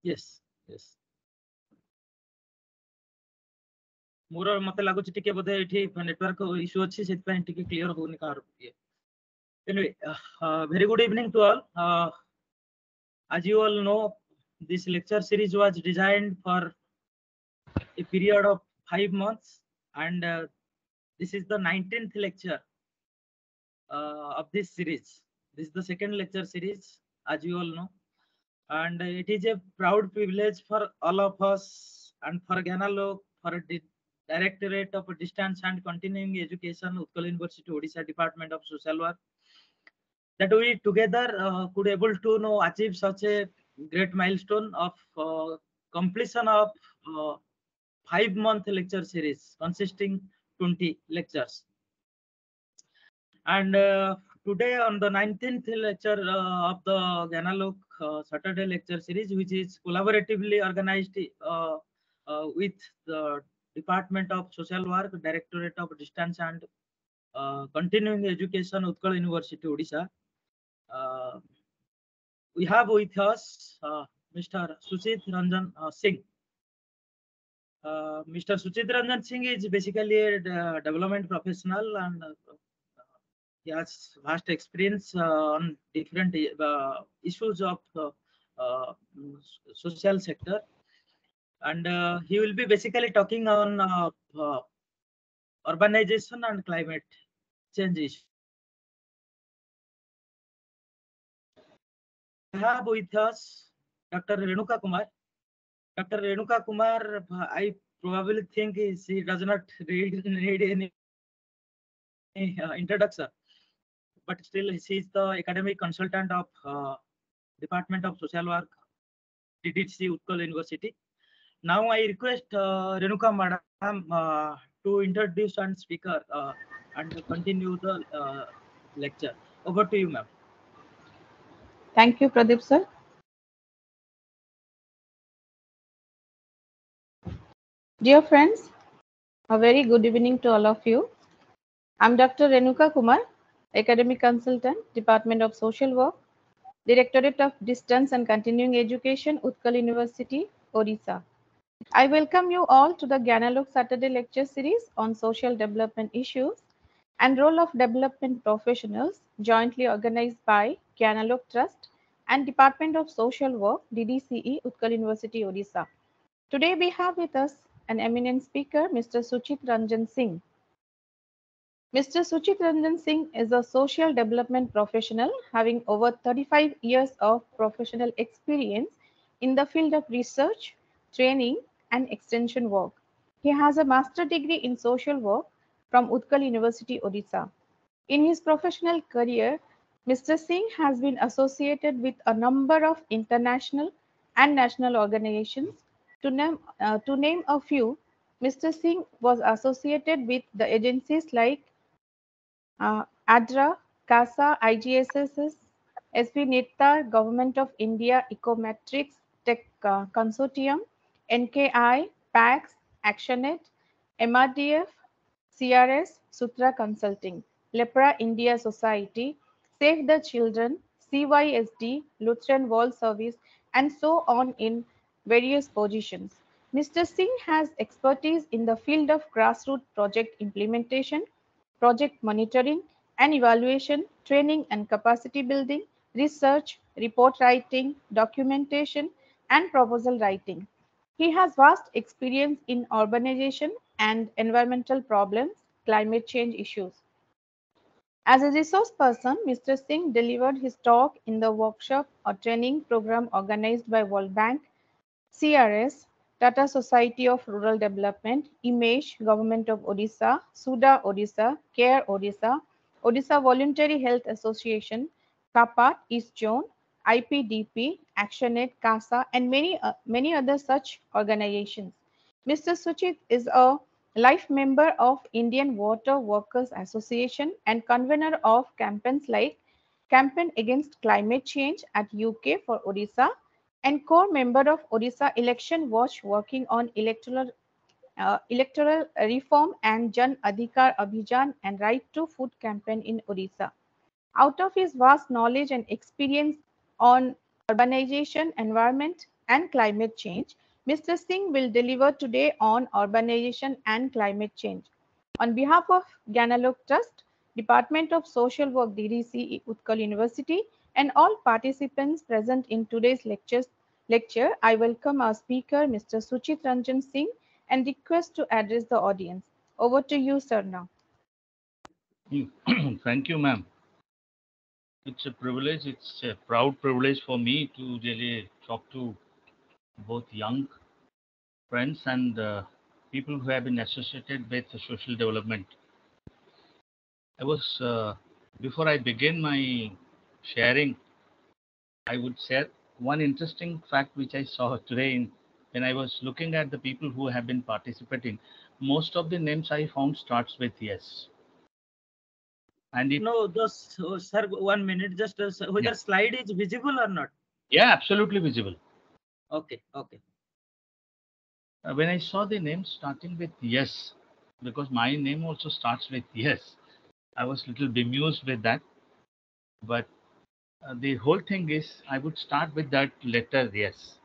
Yes, yes. मोर मत लगुच टिके बोधे एठी नेटवर्क इश्यू अछि सेत पय टिके क्लियर होनी कार ये. Anyway, very good evening to all. As you all know, this lecture series was designed for a period of 5 months, and this is the 19th lecture of this series. This is the second lecture series, as you all know, and it is a proud privilege for all of us and for Gyanalok, for the Directorate of Distance and Continuing Education, Utkal University, Odisha Department of Social Work, that we together could able to achieve such a great milestone of completion of 5 month lecture series consisting 20 lectures. And today on the 19th lecture of the Gyanalok Saturday lecture series, which is collaboratively organized with the Department of Social Work, Directorate of Distance and Continuing Education, Utkal University, Odisha. We have with us Mr. Suchit Ranjan Singh. Mr. Suchit Ranjan Singh is basically a development professional, and he has vast experience on different issues of uh, social sector, and he will be basically talking on urbanization and climate change issues. We have with us Dr. Renuka Kumar. Dr. Renuka Kumar, I probably think she does not need any introduction, but still she is the academic consultant of Department of Social Work, DDCE, Utkal University. Now I request Renuka Madam to introduce and speaker and continue the lecture. Over to you, ma'am. Thank you, Pradeep sir. Dear friends, a very good evening to all of you. I'm Dr. Renuka Kumar, Academic Consultant, Department of Social Work, Directorate of Distance and Continuing Education, Utkal University, Odisha. I welcome you all to the Gyanalok Saturday Lecture Series on Social Development Issues and Role of Development Professionals, jointly organized by Gyanalok Trust and Department of Social Work, DDCE, Utkal University, Odisha. Today we have with us an eminent speaker, Mr. Suchit Ranjan Singh. Mr. Suchit Ranjan Singh is a social development professional having over 35 years of professional experience in the field of research, training, and extension work. He has a master's degree in social work from Utkal University, Odisha. In his professional career, Mr. Singh has been associated with a number of international and national organizations. To name a few, Mr. Singh was associated with the agencies like ADRA, CASA, IGSSS, SP Netta, Government of India, Ecometrics Tech Consortium, NKI, PAX, ActionNet, MRDF, CRS, Sutra Consulting, Lepra India Society, Save the Children, CYSD, Lutheran World Service, and so on in various positions. Mr. Singh has expertise in the field of grassroots project implementation, project monitoring and evaluation, training and capacity building, research, report writing, documentation, and proposal writing. He has vast experience in urbanization and environmental problems, climate change issues. As a resource person, Mr. Singh delivered his talk in the workshop or training program organized by World Bank, CRS, Tata Society of Rural Development, IMAGE, Government of Odisha, SUDA Odisha, CARE Odisha, Odisha Voluntary Health Association, CAPAT, East Zone, IPDP, ActionAid, CASA, and many other such organizations. Mr. Suchit is a life member of Indian Water Workers Association and convener of campaigns like Campaign Against Climate Change at UK for Odisha and core member of Odisha Election Watch working on electoral reform and Jan Adhikar Abhijan and Right to Food campaign in Odisha. Out of his vast knowledge and experience on urbanization, environment, and Climate Change. Mr. Singh will deliver today on urbanization and climate change. On behalf of Gyanalok Trust, Department of Social Work DDCE Utkal University, and all participants present in today's lecture, I welcome our speaker, Mr. Suchit Ranjan Singh, and request to address the audience. Over to you, sir, now. Thank you, ma'am. It's a privilege, it's a proud privilege for me to really talk to both young friends and people who have been associated with social development. Before I begin my sharing, I would share one interesting fact which I saw today when I was looking at the people who have been participating. Most of the names I found starts with yes. And no, those sir, 1 minute, just whether slide is visible or not. Yeah, absolutely visible. Okay. When I saw the name starting with yes, because my name also starts with yes, I was a little bemused with that. But the whole thing is, I would start with that letter yes.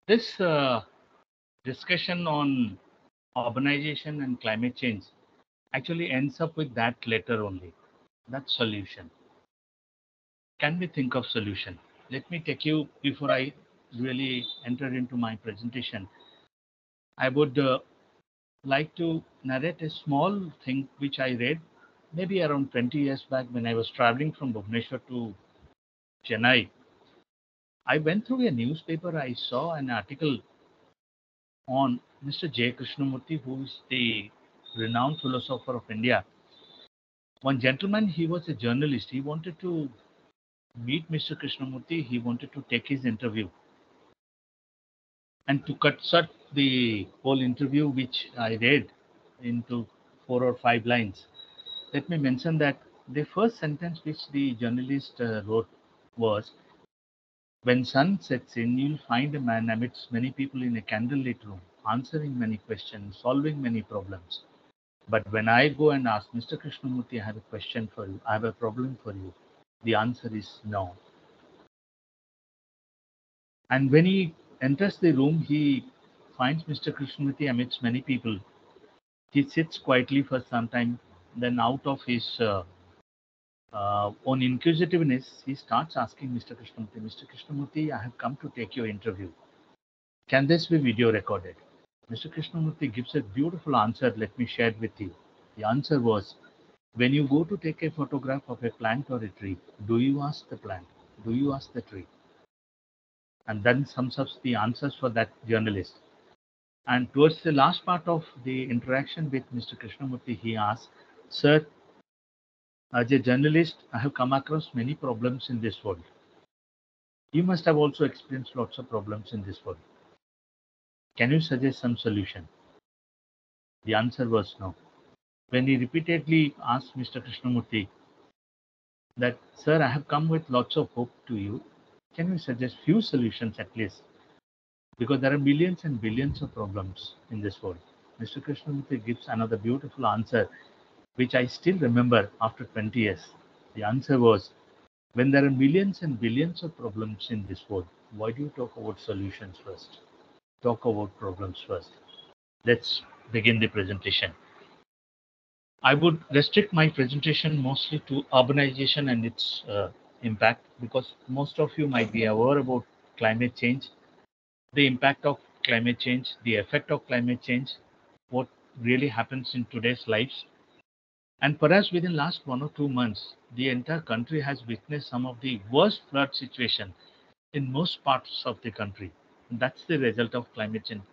This discussion on urbanization and climate change actually ends up with that letter only, that solution. Can we think of solution? Let me take you, before I really enter into my presentation, I would like to narrate a small thing which I read maybe around 20 years back when I was traveling from Bhubaneswar to Chennai. I went through a newspaper, I saw an article on Mr. J. Krishnamurti, who is the renowned philosopher of India. One gentleman, he was a journalist. He wanted to meet Mr. Krishnamurti. He wanted to take his interview. And to cut short the whole interview, which I read into 4 or 5 lines, let me mention that the first sentence which the journalist wrote was, "When sun sets in, you'll find a man amidst many people in a candlelit room, answering many questions, solving many problems. But when I go and ask Mr. Krishnamurti, I have a question for you, I have a problem for you, the answer is no." And when he enters the room, he finds Mr. Krishnamurti amidst many people. He sits quietly for some time, then out of his on inquisitiveness, he starts asking Mr. Krishnamurti, "Mr. Krishnamurti, I have come to take your interview. Can this be video recorded?" Mr. Krishnamurti gives a beautiful answer. Let me share it with you. The answer was, "When you go to take a photograph of a plant or a tree, do you ask the plant? Do you ask the tree?" And then sums up the answers for that journalist. And towards the last part of the interaction with Mr. Krishnamurti, he asked, "Sir, as a journalist, I have come across many problems in this world. You must have also experienced lots of problems in this world. Can you suggest some solution?" The answer was no. When he repeatedly asked Mr. Krishnamurti that, "Sir, I have come with lots of hope to you. Can you suggest few solutions at least? Because there are millions and billions of problems in this world." Mr. Krishnamurti gives another beautiful answer, which I still remember after 20 years. The answer was, "When there are millions and billions of problems in this world, why do you talk about solutions first? Talk about problems first." Let's begin the presentation. I would restrict my presentation mostly to urbanization and its impact, because most of you might be aware about climate change, the impact of climate change, the effect of climate change, what really happens in today's lives. And perhaps within last 1 or 2 months, the entire country has witnessed some of the worst flood situation in most parts of the country. That's the result of climate change.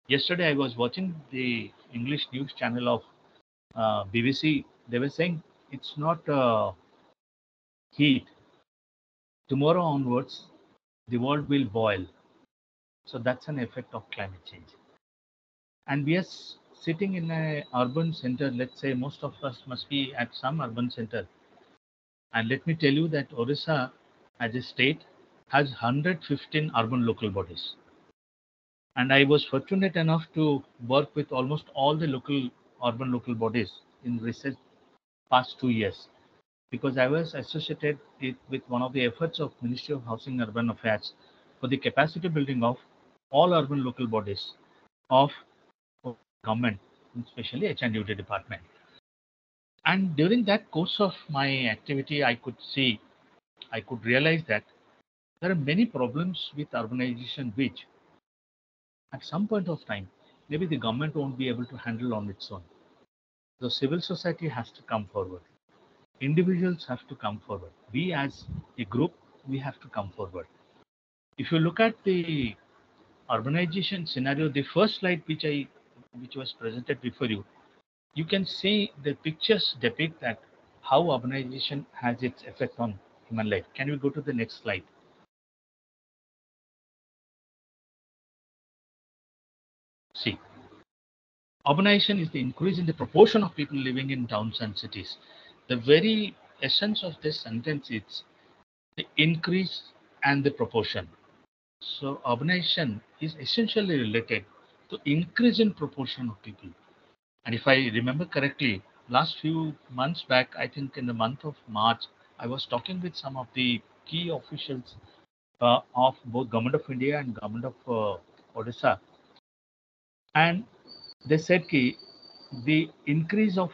Yesterday, I was watching the English news channel of BBC. They were saying it's not heat. Tomorrow onwards, the world will boil. So that's an effect of climate change. And we are sitting in a urban center. Let's say most of us must be at some urban center. And let me tell you that Odisha, as a state, has 115 urban local bodies. And I was fortunate enough to work with almost all the urban local bodies in recent past 2 years, because I was associated with one of the efforts of Ministry of Housing and Urban Affairs for the capacity building of all urban local bodies of government, especially HNDUT department. And during that course of my activity, I could realize that there are many problems with urbanization which at some point of time, maybe the government won't be able to handle on its own. The civil society has to come forward. Individuals have to come forward. We as a group, we have to come forward. If you look at the urbanization scenario, the first slide which was presented before you, you can see the pictures depict that how urbanization has its effect on human life. Can we go to the next slide? See, urbanization is the increase in the proportion of people living in towns and cities. The very essence of this sentence is the increase and the proportion. So urbanization is essentially related to increase in proportion of people. And if I remember correctly, last few months back, I think in the month of March, I was talking with some of the key officials of both Government of India and Government of Odisha. And they said that the increase of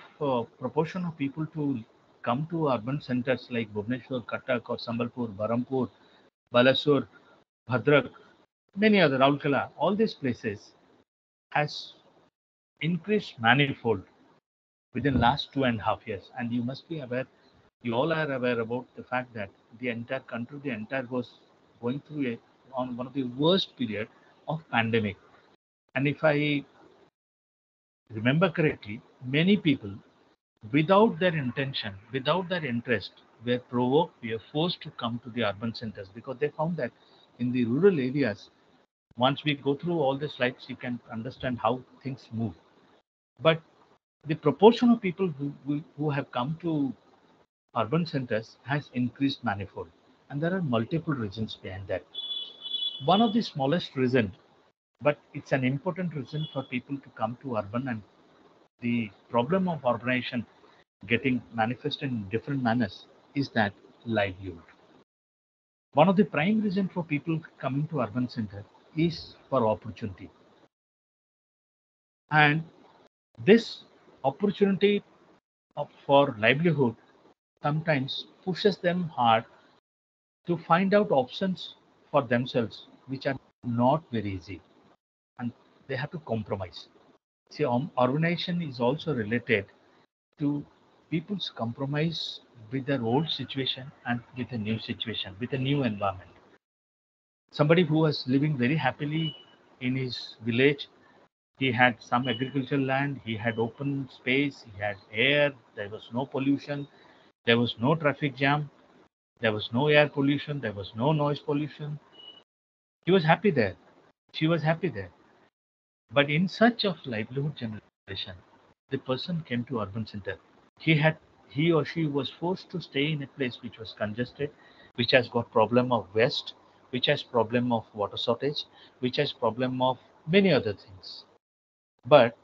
proportion of people to come to urban centers like Bhubaneswar, Cuttack or Sambalpur, Barampur, Balasur, Bhadrak, many other, Raulkela, all these places has increased manifold within last 2.5 years. And you must be aware, you all are aware about the fact that the entire country, was going through on one of the worst period of pandemic. And if I remember correctly, many people, without their intention, without their interest, were provoked, were forced to come to the urban centers because they found that in the rural areas, once we go through all the slides, you can understand how things move. But the proportion of people who have come to urban centers has increased manifold. And there are multiple reasons behind that. One of the smallest reason, but it's an important reason for people to come to urban, and the problem of urbanization getting manifested in different manners is that livelihood. One of the prime reason for people coming to urban center is for opportunity. And this opportunity for livelihood sometimes pushes them hard to find out options for themselves, which are not very easy, and they have to compromise. See, urbanization is also related to people's compromise with their old situation and with a new situation, with a new environment. Somebody who was living very happily in his village, he had some agricultural land, he had open space, he had air, there was no pollution, there was no traffic jam, there was no air pollution, there was no noise pollution. He was happy there. She was happy there. But in search of livelihood generation, the person came to urban center. He or she was forced to stay in a place which was congested, which has got problem of waste, which has problem of water shortage, which has problem of many other things. But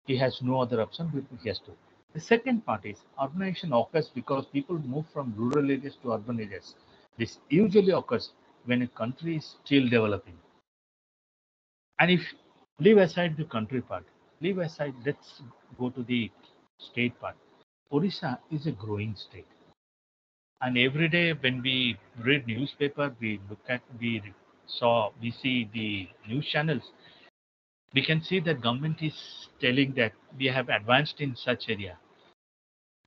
he has no other option. He has to. The second part is urbanization occurs because people move from rural areas to urban areas. This usually occurs when a country is still developing. And if leave aside the country part, leave aside, let's go to the state part. Odisha is a growing state. And every day when we read newspaper, we see the news channels, we can see that government is telling that we have advanced in such area.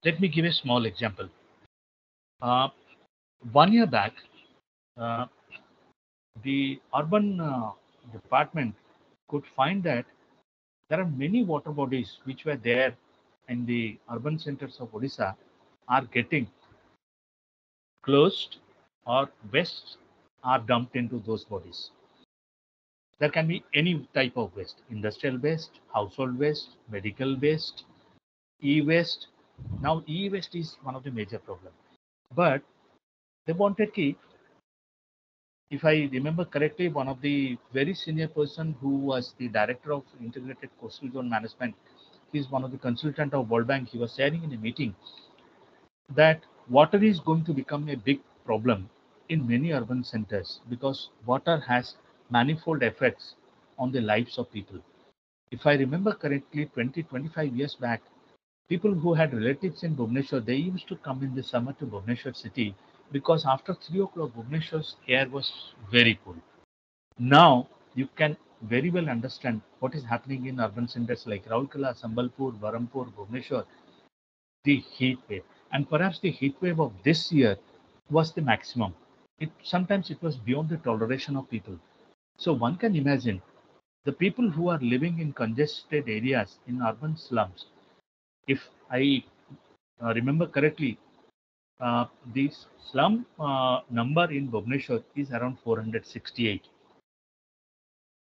Let me give a small example. 1 year back, uh, the urban department could find that there are many water bodies which were there in the urban centers of Odisha are getting closed, or waste are dumped into those bodies. There can be any type of waste: industrial waste, household waste, medical waste, e-waste. Now e-waste is one of the major problems. But they wanted to, if I remember correctly, one of the very senior person who was the director of integrated coastal zone management, he's one of the consultant of World Bank. He was sharing in a meeting that water is going to become a big problem in many urban centers because water has manifold effects on the lives of people. If I remember correctly, 25 years back, people who had relatives in Bhubaneswar, they used to come in the summer to Bhubaneswar city because after 3 o'clock, Bhubaneswar's air was very cool. Now, you can very well understand what is happening in urban centers like Raulkela, Sambalpur, Barampur, Bhubaneswar, the heat wave. And perhaps the heat wave of this year was the maximum. Sometimes it was beyond the toleration of people. So one can imagine the people who are living in congested areas in urban slums. If I remember correctly, the slum number in Bhubaneswar is around 468.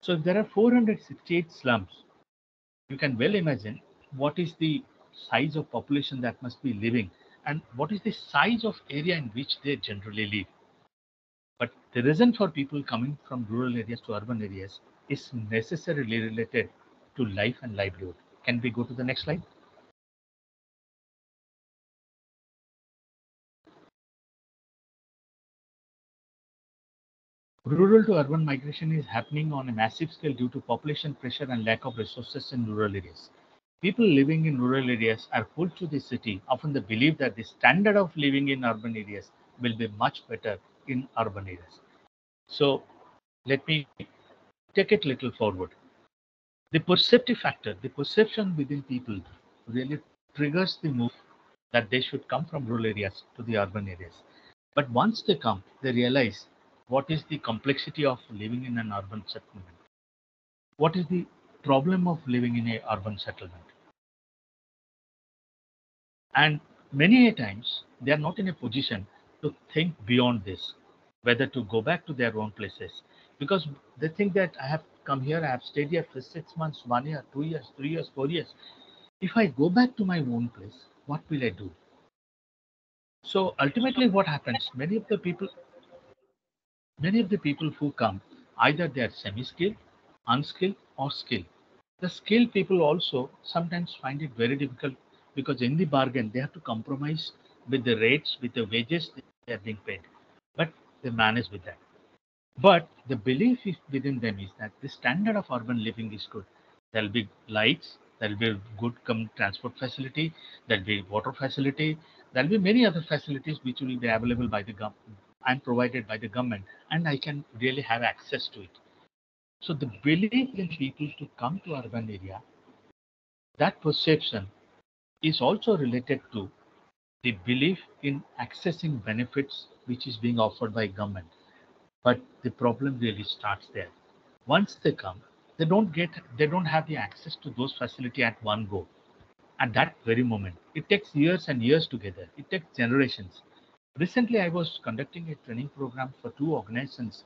So if there are 468 slums, you can well imagine what is the size of population that must be living and what is the size of area in which they generally live. But the reason for people coming from rural areas to urban areas is necessarily related to life and livelihood. Can we go to the next slide? Rural to urban migration is happening on a massive scale due to population pressure and lack of resources in rural areas. People living in rural areas are pulled to the city. Often they believe that the standard of living in urban areas will be much better in urban areas. So let me take it a little forward. The perceptive factor, the perception within people really triggers the move that they should come from rural areas to the urban areas. But once they come, they realize what is the complexity of living in an urban settlement. What is the problem of living in a urban settlement? And many a times they are not in a position to think beyond this, whether to go back to their own places, because they think that I have come here, I have stayed here for 6 months, 1 year, 2 years, 3 years, 4 years. If I go back to my own place, what will I do? So ultimately, what happens? Many of the people who come, either they are semi-skilled, unskilled, or skilled. The skilled people also sometimes find it very difficult because in the bargain they have to compromise with the rates, with the wages they are being paid. But they manage with that. But the belief is within them is that the standard of urban living is good. There'll be lights, there'll be good transport facility, there'll be water facility, there'll be many other facilities which will be available by the government and provided by the government, and I can really have access to it. So the belief in people to come to urban area, that perception is also related to the belief in accessing benefits which is being offered by government. But the problem really starts there. Once they come, they don't have the access to those facilities at one go. At that very moment, it takes years and years together. It takes generations. Recently, I was conducting a training program for two organizations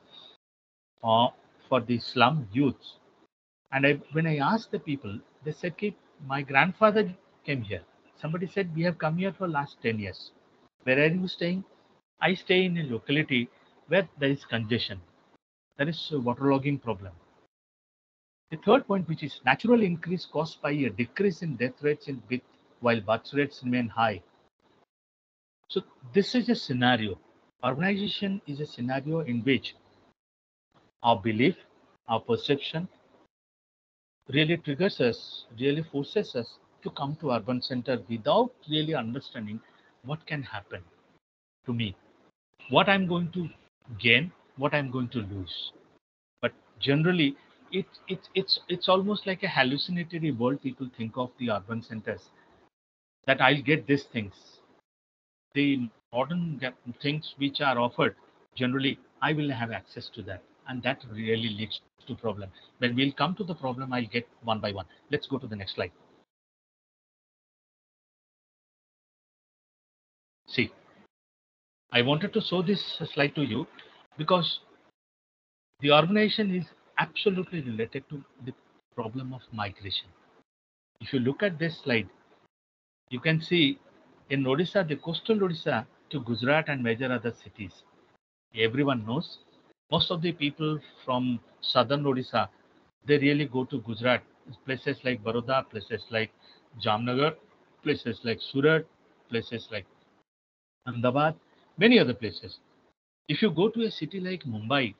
uh, for the slum youths. And when I asked the people, they said, "Ki, my grandfather came here." Somebody said, "We have come here for last 10 years. Where are you staying?" I stay in a locality where there is congestion. There is a waterlogging problem. The third point, which is natural increase caused by a decrease in death rates in bit while birth rates remain high. So this is a scenario. Urbanization is a scenario in which our belief, our perception really triggers us, really forces us to come to urban center without really understanding what can happen to me, what I'm going to gain, what I'm going to lose. But generally, it's almost like a hallucinatory world people think of the urban centers, that I'll get these things. The modern things which are offered, generally, I will have access to that. And that really leads to problem. When we'll come to the problem, I'll get one by one. Let's go to the next slide. See, I wanted to show this slide to you because the urbanization is absolutely related to the problem of migration. If you look at this slide, you can see in Odisha, the coastal Odisha to Gujarat and major other cities. Everyone knows most of the people from southern Odisha, they really go to Gujarat, places like Baroda, places like Jamnagar, places like Surat, places like Ahmedabad, many other places. If you go to a city like Mumbai,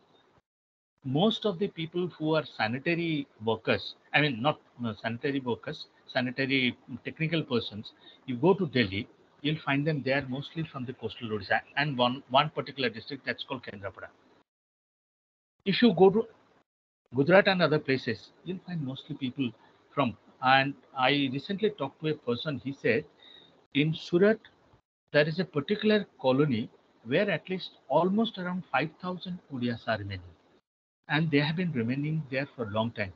most of the people who are sanitary workers, I mean, not sanitary workers, sanitary technical persons, you go to Delhi, you'll find them there mostly from the coastal Odisha and one particular district that's called Kendrapada. If you go to Gujarat and other places, you'll find mostly people from. And I recently talked to a person, he said, in Surat, there is a particular colony where at least almost around 5,000 Odias are remaining. And they have been remaining there for a long time.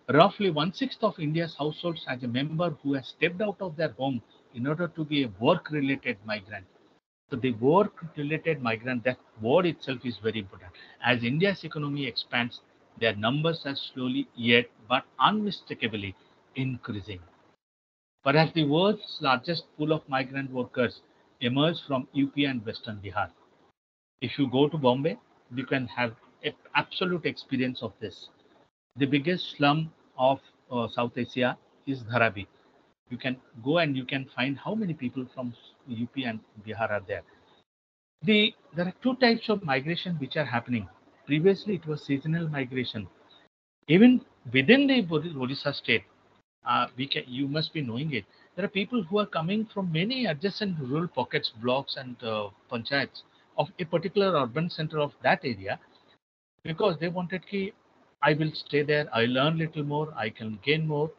Roughly one-sixth of India's households has a member who has stepped out of their home in order to be a work-related migrant. So the work-related migrant, that word itself is very important. As India's economy expands, their numbers are slowly yet but unmistakably increasing. Perhaps the world's largest pool of migrant workers emerged from UP and Western Bihar. If you go to Bombay, you can have an absolute experience of this. The biggest slum of South Asia is Dharavi. You can go and you can find how many people from UP and Bihar are there. There are two types of migration which are happening. Previously, it was seasonal migration. Even within the Odisha state, you must be knowing it. There are people who are coming from many adjacent rural pockets, blocks, and panchayats of a particular urban center of that area because they wanted ki I will stay there, I'll earn little more, I can gain more,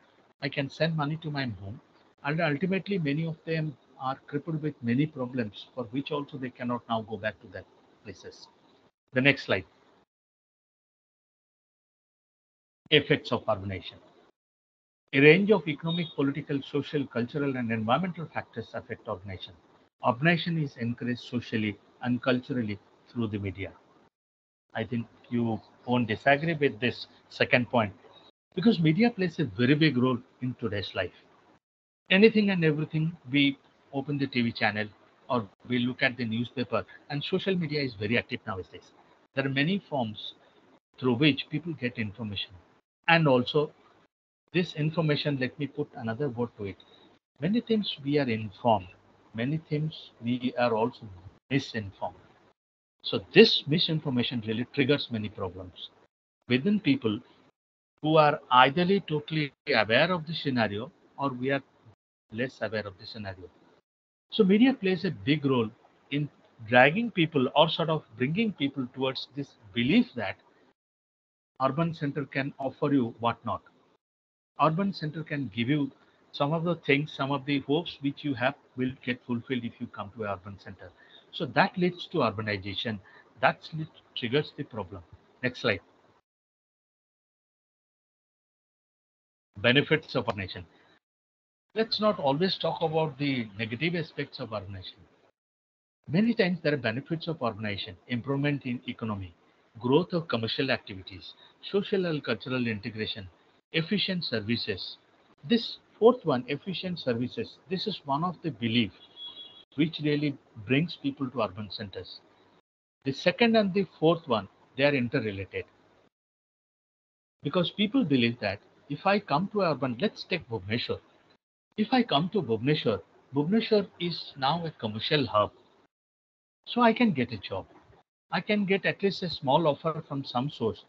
I can send money to my home. And ultimately, many of them are crippled with many problems for which also they cannot now go back to their places. The next slide. Effects of urbanization. A range of economic, political, social, cultural, and environmental factors affect urbanization. Urbanization is encouraged socially and culturally through the media. I think you won't disagree with this second point because media plays a very big role in today's life. Anything and everything, we open the TV channel or we look at the newspaper, and social media is very active nowadays. There are many forms through which people get information. And also, this information, let me put another word to it. Many times we are informed, many times we are also misinformed. So this misinformation really triggers many problems within people who are either totally aware of the scenario or we are less aware of the scenario. So media plays a big role in dragging people or sort of bringing people towards this belief that urban center can offer you what not. Urban center can give you some of the things, some of the hopes which you have will get fulfilled if you come to an urban center. So that leads to urbanization. That triggers the problem. Next slide. Benefits of urbanization. Let's not always talk about the negative aspects of urbanization. Many times there are benefits of urbanization, improvement in economy, growth of commercial activities, social and cultural integration, efficient services. This fourth one, efficient services, this is one of the beliefs which really brings people to urban centers. The second and the fourth one, they are interrelated. Because people believe that if I come to urban, let's take Bhubaneswar. If I come to Bhubaneswar, Bhubaneswar is now a commercial hub. So I can get a job. I can get at least a small offer from some source,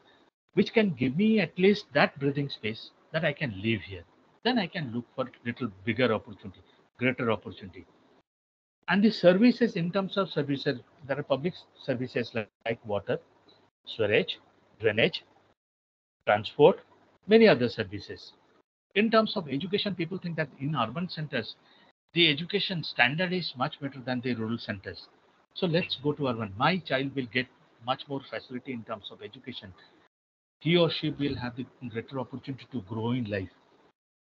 which can give me at least that breathing space that I can live here. Then I can look for little bigger opportunity, greater opportunity. And the services, in terms of services, there are public services like water, sewage, drainage, transport, many other services. In terms of education, people think that in urban centers, the education standard is much better than the rural centers. So let's go to urban. My child will get much more facility in terms of education. He or she will have the greater opportunity to grow in life.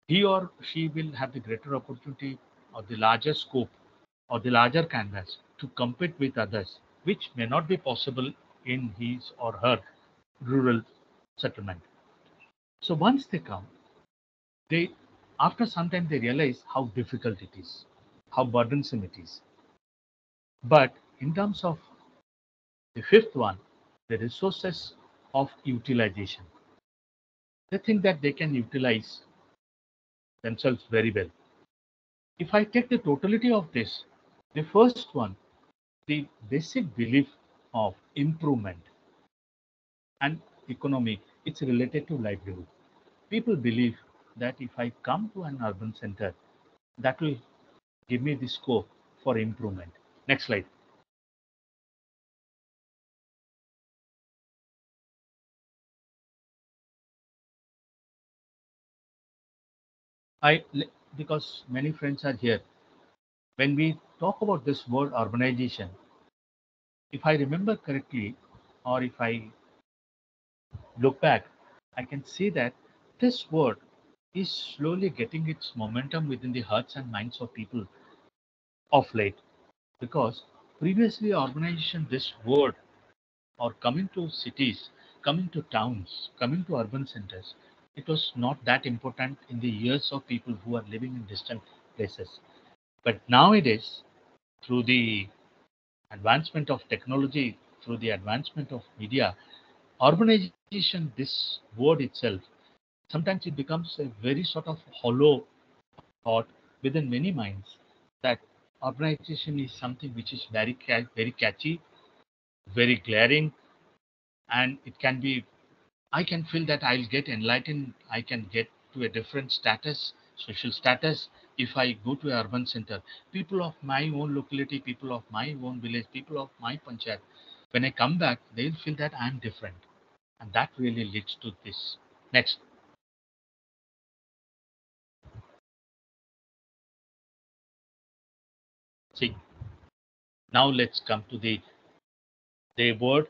He or she will have the greater opportunity or the larger scope or the larger canvas to compete with others, which may not be possible in his or her rural settlement. So once they come, they after some time they realize how difficult it is, how burdensome it is. But in terms of the fifth one, the resources of utilization, they think that they can utilize themselves very well. If I take the totality of this, the first one, the basic belief of improvement and economy, it's related to livelihood. People believe that if I come to an urban center, that will give me the scope for improvement. Next slide. Because many friends are here, when we talk about this word urbanization, if I remember correctly, or if I look back, I can see that this word is slowly getting its momentum within the hearts and minds of people of late. Because previously, urbanization, this word, or coming to cities, coming to towns, coming to urban centers, it was not that important in the ears of people who are living in distant places. But nowadays, through the advancement of technology, through the advancement of media, urbanization, this word itself, sometimes it becomes a very sort of hollow thought within many minds that urbanization is something which is very catchy, very glaring, and it can be, I can feel that I'll get enlightened, I can get to a different status, social status, if I go to an urban center. People of my own locality, people of my own village, people of my panchayat, when I come back, they'll feel that I'm different. And that really leads to this. Next. See, now let's come to the word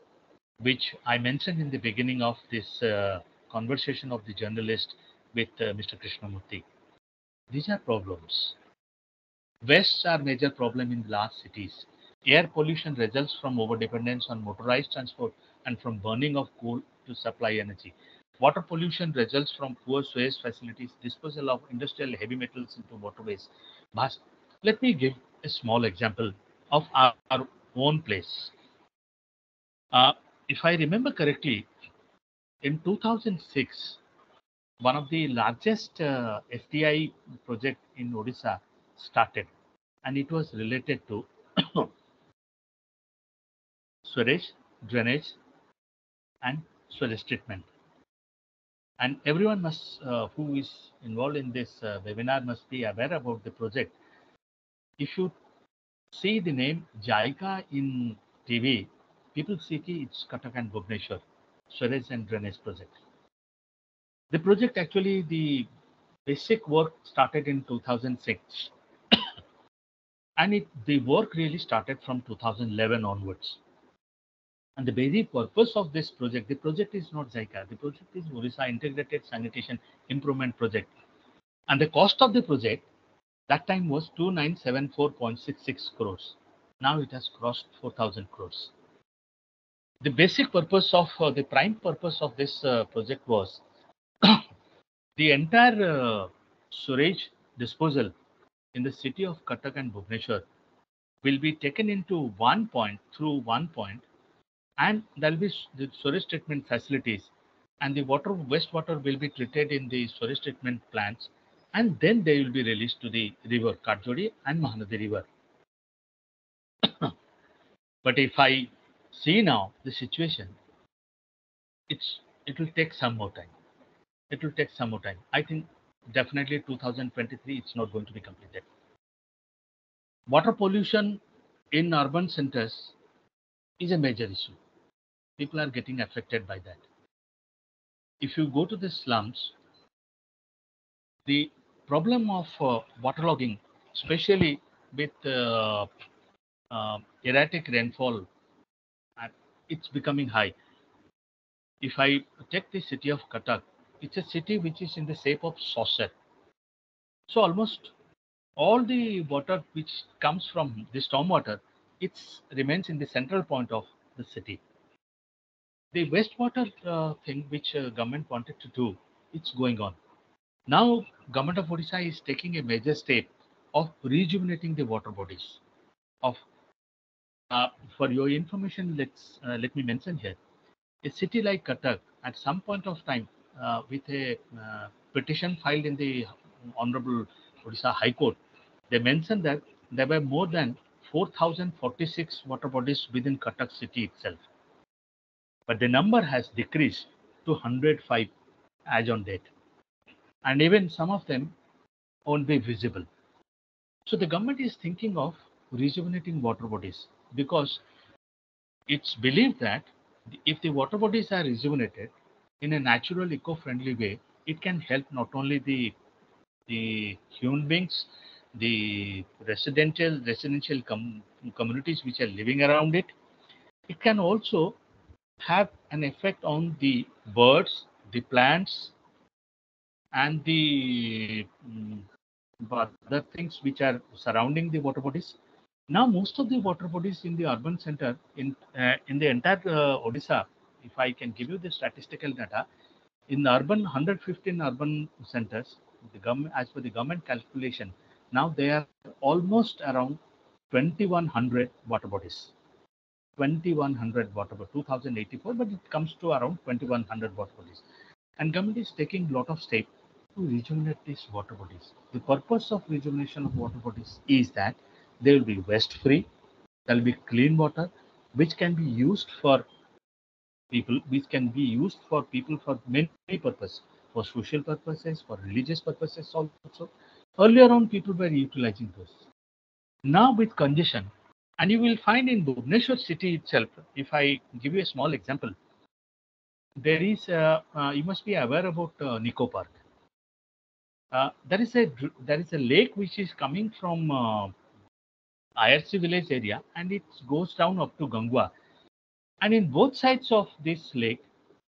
which I mentioned in the beginning of this conversation of the journalist with Mr. Krishnamurthy. These are problems. Wastes are major problem in large cities. Air pollution results from overdependence on motorized transport and from burning of coal to supply energy. Water pollution results from poor sewage facilities, disposal of industrial heavy metals into waterways. But let me give a small example of our own place. If I remember correctly, in 2006, one of the largest FDI project in Odisha started, and it was related to sewage, drainage, and sewage treatment. And everyone must, who is involved in this webinar, must be aware about the project. If you see the name JICA in TV, people see it's Cuttack and Bhubaneswar sewage and drainage project. The project actually, the basic work started in 2006, and the work really started from 2011 onwards. And the very purpose of this project, the project is not JICA, the project is Odisha Integrated Sanitation Improvement Project. And the cost of the project that time was 2974.66 crores. Now it has crossed 4,000 crores. The basic purpose of, the prime purpose of this project was the entire sewage disposal in the city of Cuttack and Bhubaneswar will be taken into one point, through one point, and there will be the sewage treatment facilities, and the wastewater will be treated in the sewage treatment plants, and then they will be released to the river Katjodi and Mahanadi river. But if I see now the situation, it will take some more time. It will take some more time. I think definitely 2023 it's not going to be completed. Water pollution in urban centers is a major issue. People are getting affected by that. If you go to the slums, the problem of waterlogging, especially with erratic rainfall, it's becoming high. If I take the city of Cuttack, it's a city which is in the shape of saucer. So almost all the water which comes from the stormwater, it remains in the central point of the city. The wastewater thing which government wanted to do, it's going on. Now, government of Odisha is taking a major step of rejuvenating the water bodies. Of For your information, let me mention here, a city like Cuttack, at some point of time, with a petition filed in the Honorable Odisha High Court, they mentioned that there were more than 4,046 water bodies within Cuttack city itself. But the number has decreased to 105 as on date. And even some of them won't be visible. So the government is thinking of rejuvenating water bodies because it's believed that if the water bodies are rejuvenated in a natural, eco-friendly way, it can help not only the human beings, the residential communities which are living around it. It can also have an effect on the birds, the plants, and the other things which are surrounding the water bodies. Now, most of the water bodies in the urban center in the entire Odisha, if I can give you the statistical data, in the 115 urban centers, the government, as per the government calculation, now they are almost around 2,100 water bodies. 2,100 water bodies, 2,084, but it comes to around 2,100 water bodies. And government is taking a lot of steps to rejuvenate these water bodies. The purpose of rejuvenation of water bodies is that they will be waste free, there will be clean water, which can be used for people, for many purposes, for social purposes, for religious purposes also. Earlier on, people were utilizing those. Now with congestion, and you will find in Bhubaneswar city itself, if I give you a small example, there is, you must be aware about Nico Park. There is a lake which is coming from IRC village area, and it goes down up to Gangwa. And in both sides of this lake,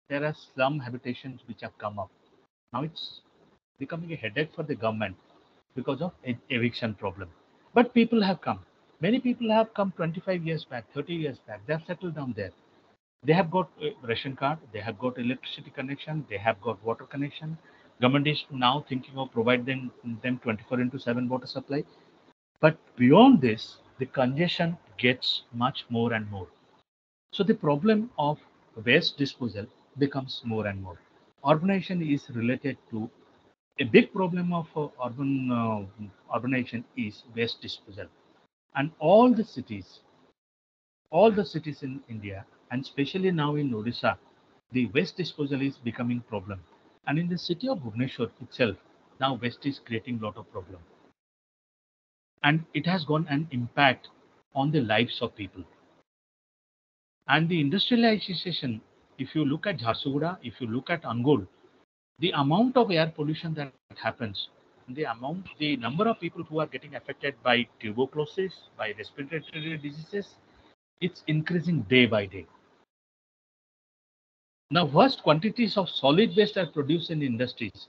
there are slum habitations which have come up. Now it's becoming a headache for the government because of eviction problem. But people have come. Many people have come 25 years back, 30 years back. They have settled down there. They have got a ration card. They have got electricity connection. They have got water connection. Government is now thinking of providing them 24/7 water supply. But beyond this, the congestion gets much more and more. So the problem of waste disposal becomes more and more. Urbanization is related to a big problem of urbanization is waste disposal, and all the cities in India, and especially now in Odisha, the waste disposal is becoming problem. And in the city of Bhubaneswar itself, now waste is creating a lot of problem, and it has gone an impact on the lives of people. And the industrialization, if you look at Jharsuguda, if you look at Angul, the amount of air pollution that happens, the number of people who are getting affected by tuberculosis, by respiratory diseases, it's increasing day by day. Now, vast quantities of solid waste are produced in industries.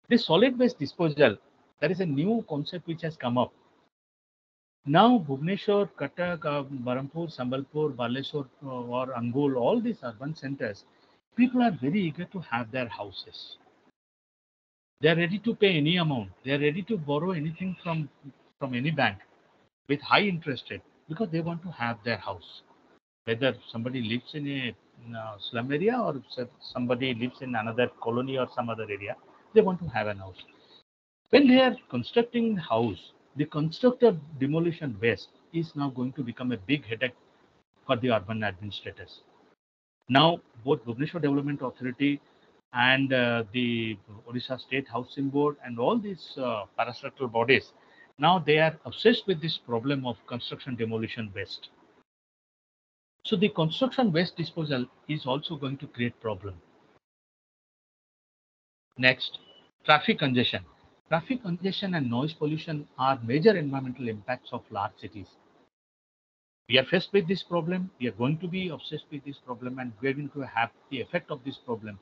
This solid waste disposal, there is a new concept which has come up. Now, Bhubaneswar, Cuttack, Berhampur, Sambalpur, Baleshwar, or Angul, all these urban centers, people are very eager to have their houses. They are ready to pay any amount. They are ready to borrow anything from any bank with high interest rate because they want to have their house. Whether somebody lives in a slum area or somebody lives in another colony or some other area, they want to have an house. When they are constructing the house, the constructor demolition waste is now going to become a big headache for the urban administrators. Now, both Bhubaneswar Development Authority and the Odisha State Housing Board and all these parastatal bodies, now they are obsessed with this problem of construction demolition waste. So the construction waste disposal is also going to create problem. Next, traffic congestion. Traffic congestion and noise pollution are major environmental impacts of large cities. We are faced with this problem. We are going to be obsessed with this problem, and we are going to have the effect of this problem.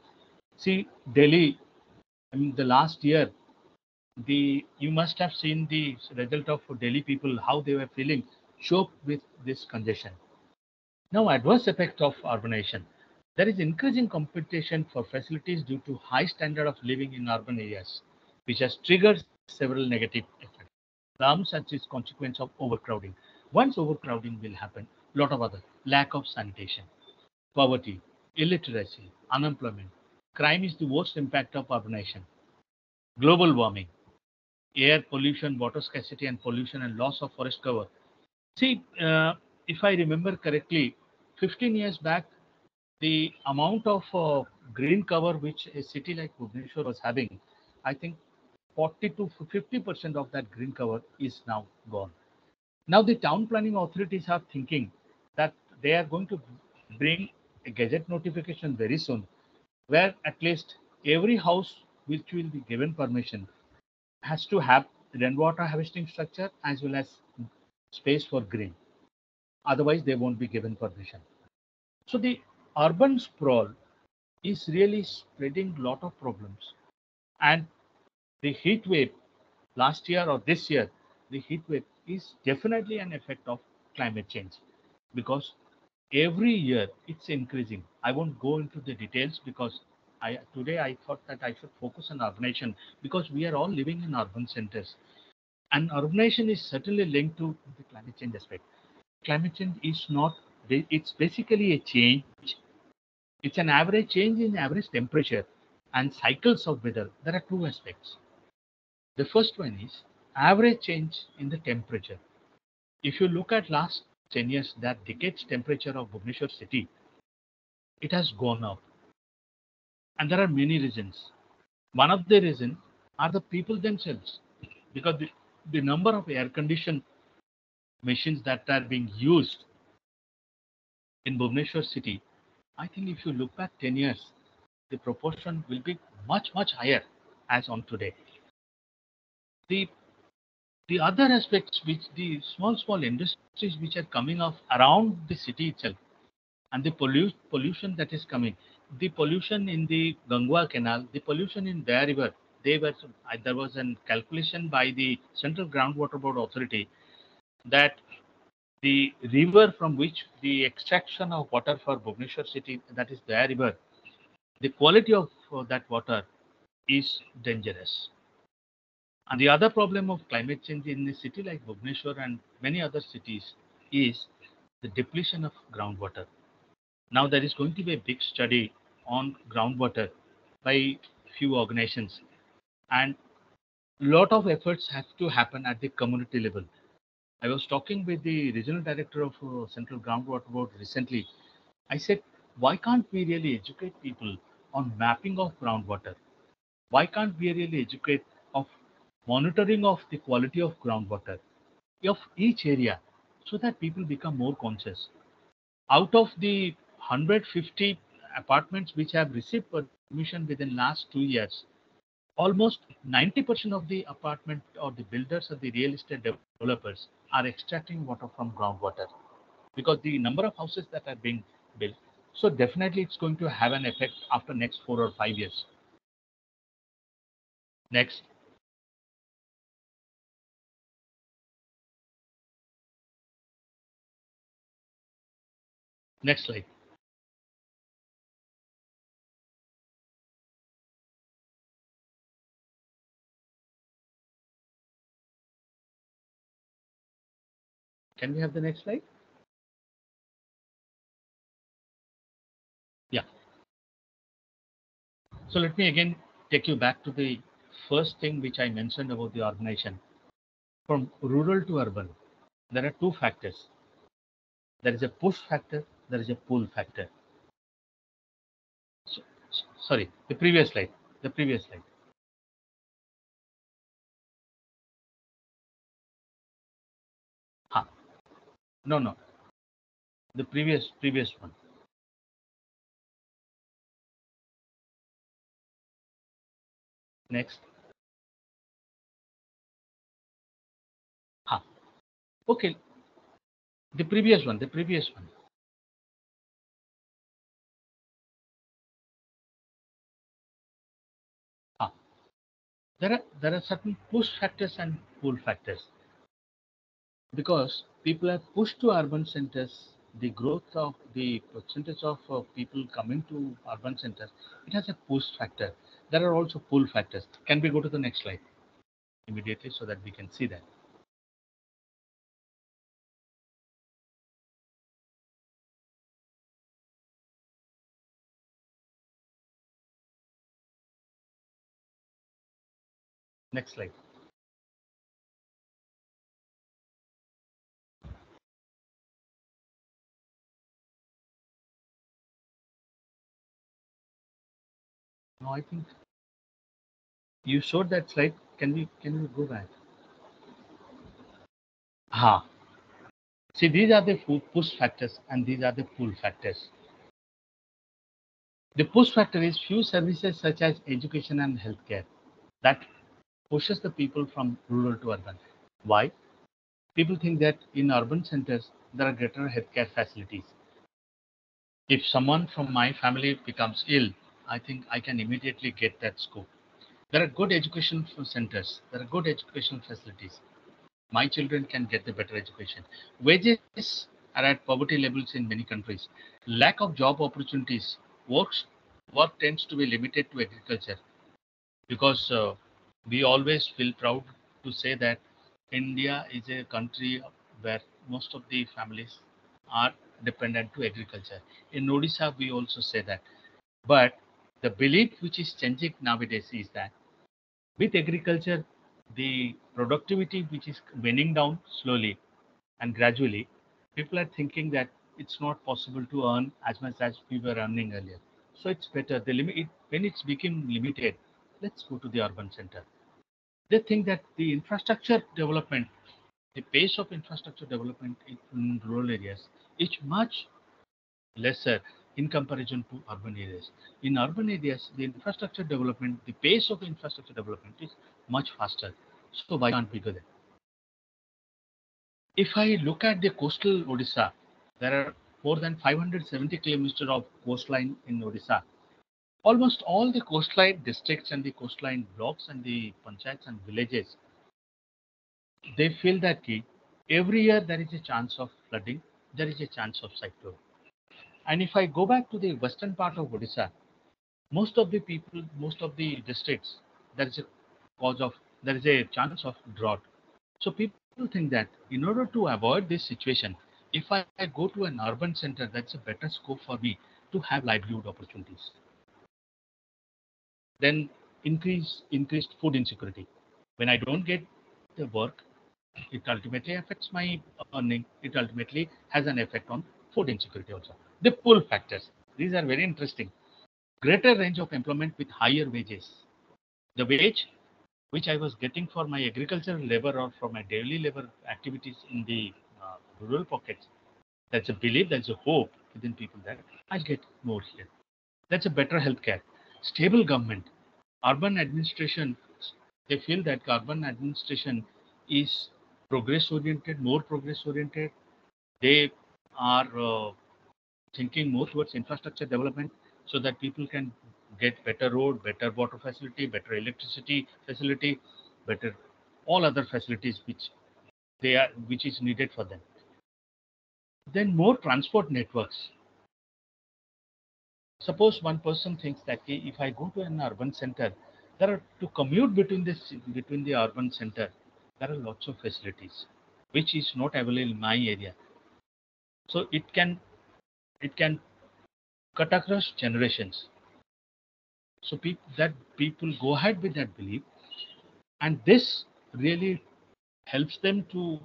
See, Delhi, the last year, you must have seen the result of Delhi people, how they were feeling choked with this congestion. Now, adverse effect of urbanization. There is increasing competition for facilities due to high standard of living in urban areas, which has triggered several negative effects. Harms such as consequence of overcrowding. Once overcrowding will happen, lot of other lack of sanitation, poverty, illiteracy, unemployment. Crime is the worst impact of urbanization. Global warming, air pollution, water scarcity and pollution and loss of forest cover. See, if I remember correctly, 15 years back, the amount of green cover which a city like Bhubaneswar was having, I think 40 to 50% of that green cover is now gone. Now the town planning authorities are thinking that they are going to bring a gazette notification very soon, where at least every house which will be given permission has to have rainwater harvesting structure as well as space for green. Otherwise, they won't be given permission. So the urban sprawl is really spreading a lot of problems. And the heat wave last year or this year, the heat wave is definitely an effect of climate change because every year it's increasing. I won't go into the details because today I thought that I should focus on urbanization because we are all living in urban centers. And urbanization is certainly linked to the climate change aspect. Climate change is not, it's basically a change. It's an average change in average temperature and cycles of weather. There are two aspects. The first one is average change in the temperature. If you look at last 10 years, that decade's temperature of Bhubaneswar city, it has gone up. And there are many reasons. One of the reasons are the people themselves, because the number of air conditioned machines that are being used in Bhubaneswar city, I think if you look back 10 years, the proportion will be much, much higher as on today. The the other aspects which the small industries which are coming up around the city itself and the pollution that is coming, the pollution in the Gangwa Canal, the pollution in their river, there was a calculation by the Central Groundwater Board Authority that the river from which the extraction of water for Bhubaneswar city, that is their river, the quality of that water is dangerous. And the other problem of climate change in a city like Bhubaneswar and many other cities is the depletion of groundwater. Now there is going to be a big study on groundwater by few organizations, and lot of efforts have to happen at the community level. I was talking with the regional director of Central Groundwater Board recently. I said, why can't we really educate people on mapping of groundwater? Why can't we really educate of monitoring of the quality of groundwater of each area so that people become more conscious? Out of the 150 apartments which have received permission within last 2 years, almost 90% of the apartment or the builders or the real estate developers are extracting water from groundwater because the number of houses that are being built. So definitely it's going to have an effect after next 4 or 5 years. Next. Next slide. Can we have the next slide? Yeah. So let me again take you back to the first thing which I mentioned about the urbanization. From rural to urban, there are two factors. There is a push factor, there is a pull factor. So, sorry, the previous slide. The previous slide. No, no. The previous one. Next. Okay. The previous one. The previous one. There are certain push factors and pull factors. Because people are pushed to urban centers, the growth of the percentage of people coming to urban centers, it has a push factor. There are also pull factors. Can we go to the next slide immediately so that we can see that? Next slide. No, I think you showed that slide. Can we go back? Ha. See, these are the push factors and these are the pull factors. The push factor is few services such as education and healthcare that pushes the people from rural to urban. Why? People think that in urban centers there are greater healthcare facilities. If someone from my family becomes ill, I think I can immediately get that scope. There are good education centers. There are good educational facilities. My children can get the better education. Wages are at poverty levels in many countries. Lack of job opportunities. Work tends to be limited to agriculture because we always feel proud to say that India is a country where most of the families are dependent to agriculture. In Odisha, we also say that. But the belief which is changing nowadays is that with agriculture, the productivity which is waning down slowly and gradually, people are thinking that it's not possible to earn as much as we were earning earlier. So it's better. When it's become limited, let's go to the urban center. They think that the infrastructure development, the pace of infrastructure development in rural areas is much lesser in comparison to urban areas. In urban areas, the infrastructure development, the pace of infrastructure development is much faster. So why can't we go there? If I look at the coastal Odisha, there are more than 570 kilometers of coastline in Odisha. Almost all the coastline districts and the coastline blocks and the panchayats and villages, they feel that every year there is a chance of flooding, there is a chance of cyclone. And if I go back to the western part of Odisha, most of the people, most of the districts, there is a there is a chance of drought. So people think that in order to avoid this situation, if I go to an urban center, that's a better scope for me to have livelihood opportunities. Then increased food insecurity. When I don't get the work, it ultimately affects my earning. It ultimately has an effect on food insecurity also. The pull factors. These are very interesting. Greater range of employment with higher wages. The wage which I was getting for my agricultural labor or for my daily labor activities in the rural pockets, that's a belief, that's a hope within people that I'll get more here. That's a better healthcare. Stable government. Urban administration, they feel that urban administration is progress oriented, more progress oriented. They are thinking more towards infrastructure development so that people can get better road, better water facility, better electricity facility, better all other facilities which is needed for them. Then more transport networks. Suppose one person thinks that if I go to an urban center, there are to commute between the urban center, there are lots of facilities which is not available in my area. So it can cut across generations. So people go ahead with that belief, and this really helps them to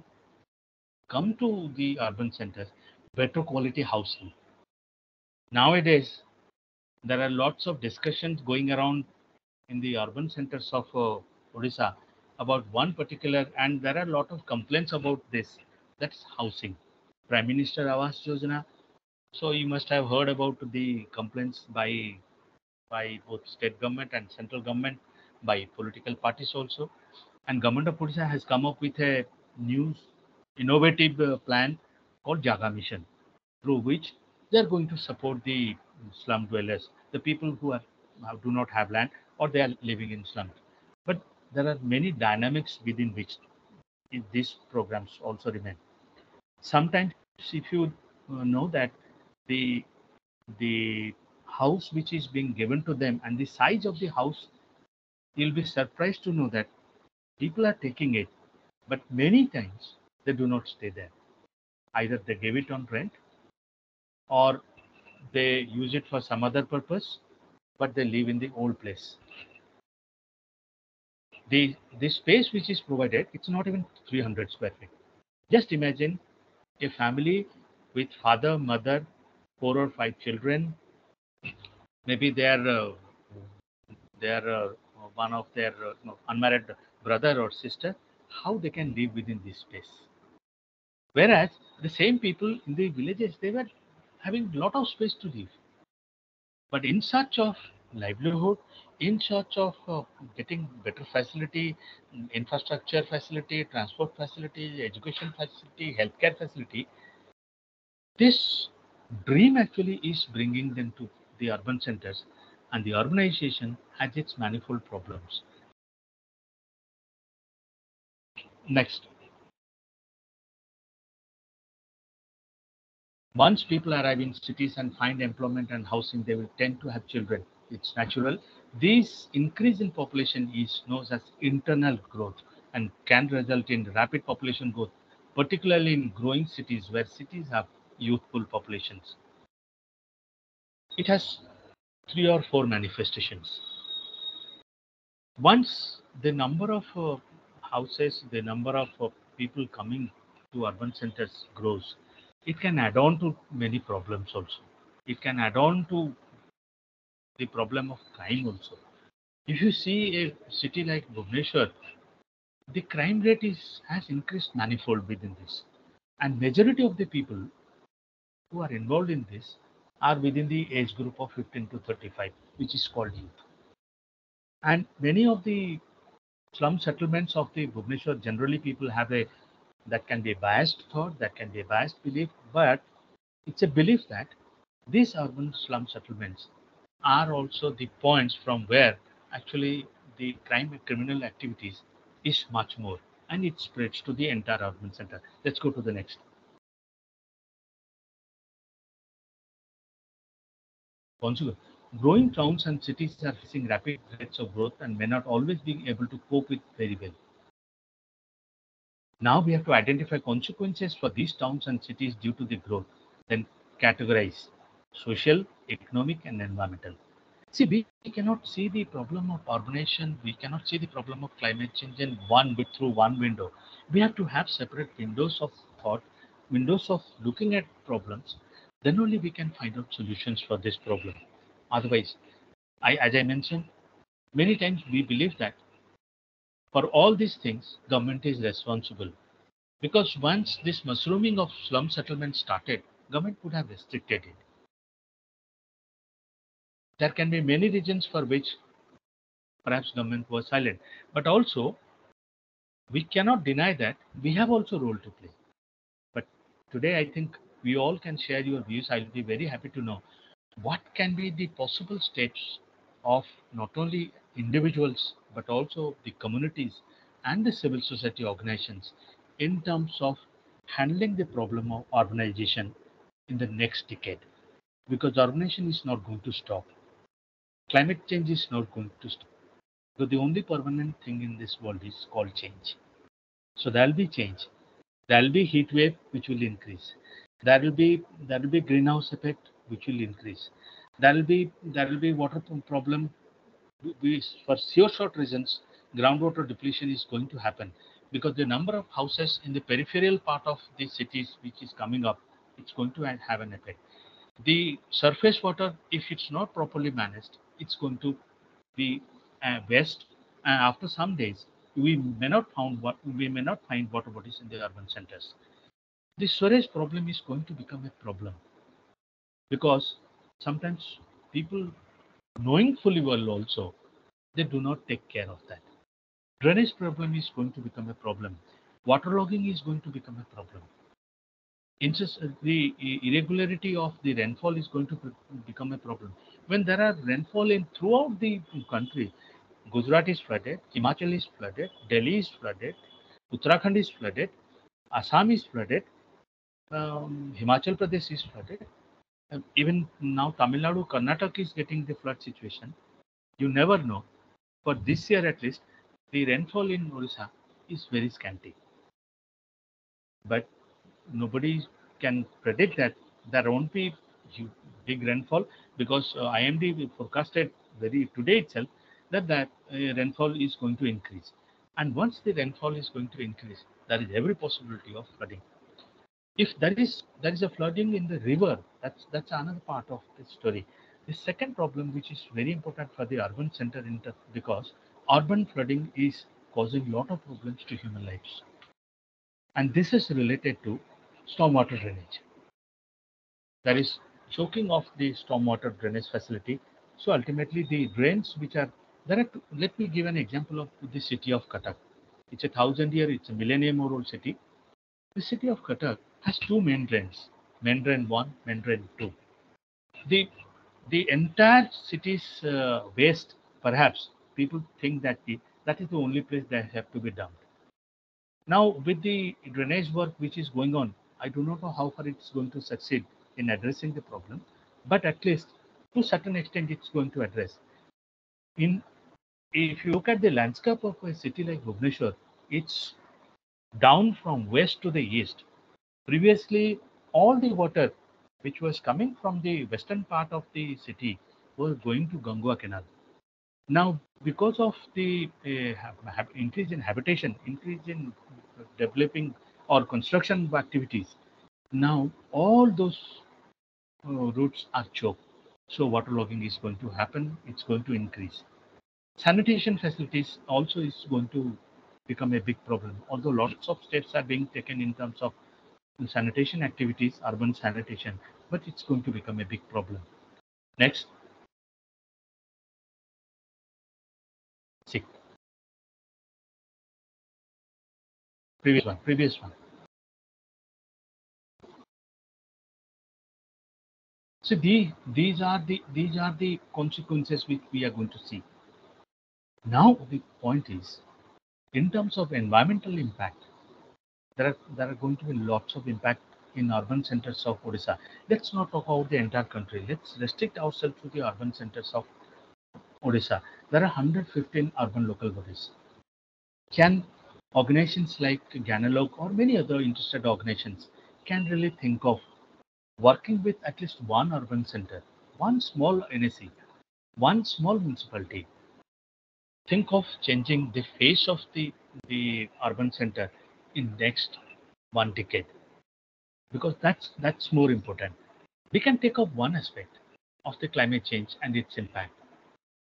come to the urban centers, better quality housing. Nowadays, there are lots of discussions going around in the urban centers of Odisha about one particular, and there are a lot of complaints about this. That's housing. Prime Minister Awas Yojana. So you must have heard about the complaints by both state government and central government, by political parties also. And government of Odisha has come up with a new innovative plan called Jaga Mission, through which they are going to support the slum dwellers, the people do not have land or they are living in slums. But there are many dynamics within which these programs also remain. Sometimes, if you know that the the house which is being given to them and the size of the house, you'll be surprised to know that people are taking it, but many times they do not stay there. Either they give it on rent or they use it for some other purpose, but they live in the old place. The space which is provided, it's not even 300 square feet. Just imagine a family with father, mother, 4 or 5 children. Maybe they are one of their unmarried brother or sister, how they can live within this space. Whereas the same people in the villages, they were having a lot of space to live. But in search of livelihood, in search of getting better facility, infrastructure facility, transport facility, education facility, healthcare facility, this dream actually is bringing them to the urban centers, and the urbanization has its manifold problems. Next, once people arrive in cities and find employment and housing, they will tend to have children. It's natural. This increase in population is known as internal growth and can result in rapid population growth, particularly in growing cities where cities have youthful populations. It has 3 or 4 manifestations. Once the number of houses, the number of people coming to urban centers grows, it can add on to many problems also. It can add on to the problem of crime also. If you see a city like Bhubaneswar, the crime rate has increased manifold within this. And majority of the people who are involved in this are within the age group of 15 to 35, which is called youth. And many of the slum settlements of the Bhubaneswar, generally people have a that can be a biased thought, that can be a biased belief, but it's a belief that these urban slum settlements are also the points from where actually the crime and criminal activities is much more, and it spreads to the entire urban center. Let's go to the next. Consequence. Growing towns and cities are facing rapid rates of growth and may not always be able to cope with very well. Now we have to identify consequences for these towns and cities due to the growth, then categorize social, economic, and environmental. See, we cannot see the problem of urbanization, we cannot see the problem of climate change in through one window. We have to have separate windows of thought, windows of looking at problems. Then only we can find out solutions for this problem. Otherwise, as I mentioned, many times we believe that for all these things, government is responsible. Because once this mushrooming of slum settlement started, government would have restricted it. There can be many reasons for which perhaps government was silent. But also, we cannot deny that we have also role to play. But today, I think we all can share your views. I'll be very happy to know what can be the possible steps of not only individuals, but also the communities and the civil society organizations in terms of handling the problem of urbanization in the next decade. Because urbanization is not going to stop. Climate change is not going to stop. So the only permanent thing in this world is called change. So there will be change. There will be heat wave which will increase. There will be greenhouse effect which will increase. There will be water problem. For short reasons, groundwater depletion is going to happen because the number of houses in the peripheral part of the cities which is coming up, it's going to have an effect. The surface water, if it's not properly managed, it's going to be waste. And after some days, we may not find water bodies in the urban centers. The storage problem is going to become a problem because sometimes people, knowing fully well also, they do not take care of that. Drainage problem is going to become a problem. Waterlogging is going to become a problem. The irregularity of the rainfall is going to become a problem. When there are rainfall in throughout the country, Gujarat is flooded, Himachal is flooded, Delhi is flooded, Uttarakhand is flooded, Assam is flooded, Himachal Pradesh is flooded. Even now Tamil Nadu, Karnataka is getting the flood situation. You never know. For this year at least, the rainfall in Odisha is very scanty. But nobody can predict that there won't be big rainfall because IMD forecasted today itself that rainfall is going to increase. And once the rainfall is going to increase, there is every possibility of flooding. If there is a flooding in the river, that's another part of the story. The second problem, which is very important for the urban center, because urban flooding is causing a lot of problems to human lives. And this is related to stormwater drainage. That is choking off the stormwater drainage facility. So ultimately the drains which are, let me give an example of the city of Cuttack. It's a 1,000-year, it's a millennium-old city. The city of Cuttack has two main drains, main drain 1, main drain 2. The entire city's waste, perhaps people think that that is the only place that have to be dumped. Now, with the drainage work which is going on, I do not know how far it's going to succeed in addressing the problem, but at least to a certain extent it's going to address. If you look at the landscape of a city like Bhubaneswar, it's down from west to the east. Previously, all the water which was coming from the western part of the city was going to Gangua Canal. Now, because of the increase in habitation, increase in developing or construction activities, now all those routes are choked. So waterlogging is going to happen. It's going to increase. Sanitation facilities also is going to become a big problem. Although lots of steps are being taken in terms of sanitation activities, urban sanitation, but it's going to become a big problem. Next. Previous one. So these are the consequences which we are going to see. Now the point is, in terms of environmental impact, there are going to be lots of impact in urban centers of Odisha. Let's not talk about the entire country. Let's restrict ourselves to the urban centers of Odisha. There are 115 urban local bodies. Can organizations like Gyanalok or many other interested organizations can really think of working with at least one urban center, one small NSE, one small municipality? Think of changing the face of the urban center in next 1 decade, because that's more important. We can take up one aspect of the climate change and its impact.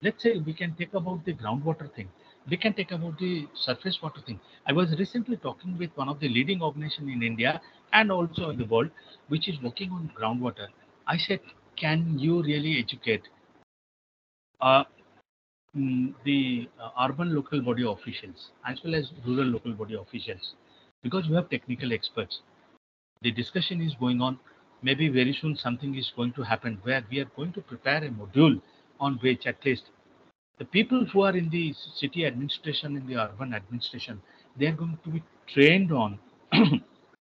Let's say we can take about the groundwater thing. We can take about the surface water thing. I was recently talking with one of the leading organizations in India and also in the world, which is working on groundwater. I said, can you really educate uh, the urban local body officials as well as rural local body officials? Because we have technical experts. The discussion is going on. Maybe very soon something is going to happen where we are going to prepare a module on which at least the people who are in the city administration, in the urban administration, they are going to be trained on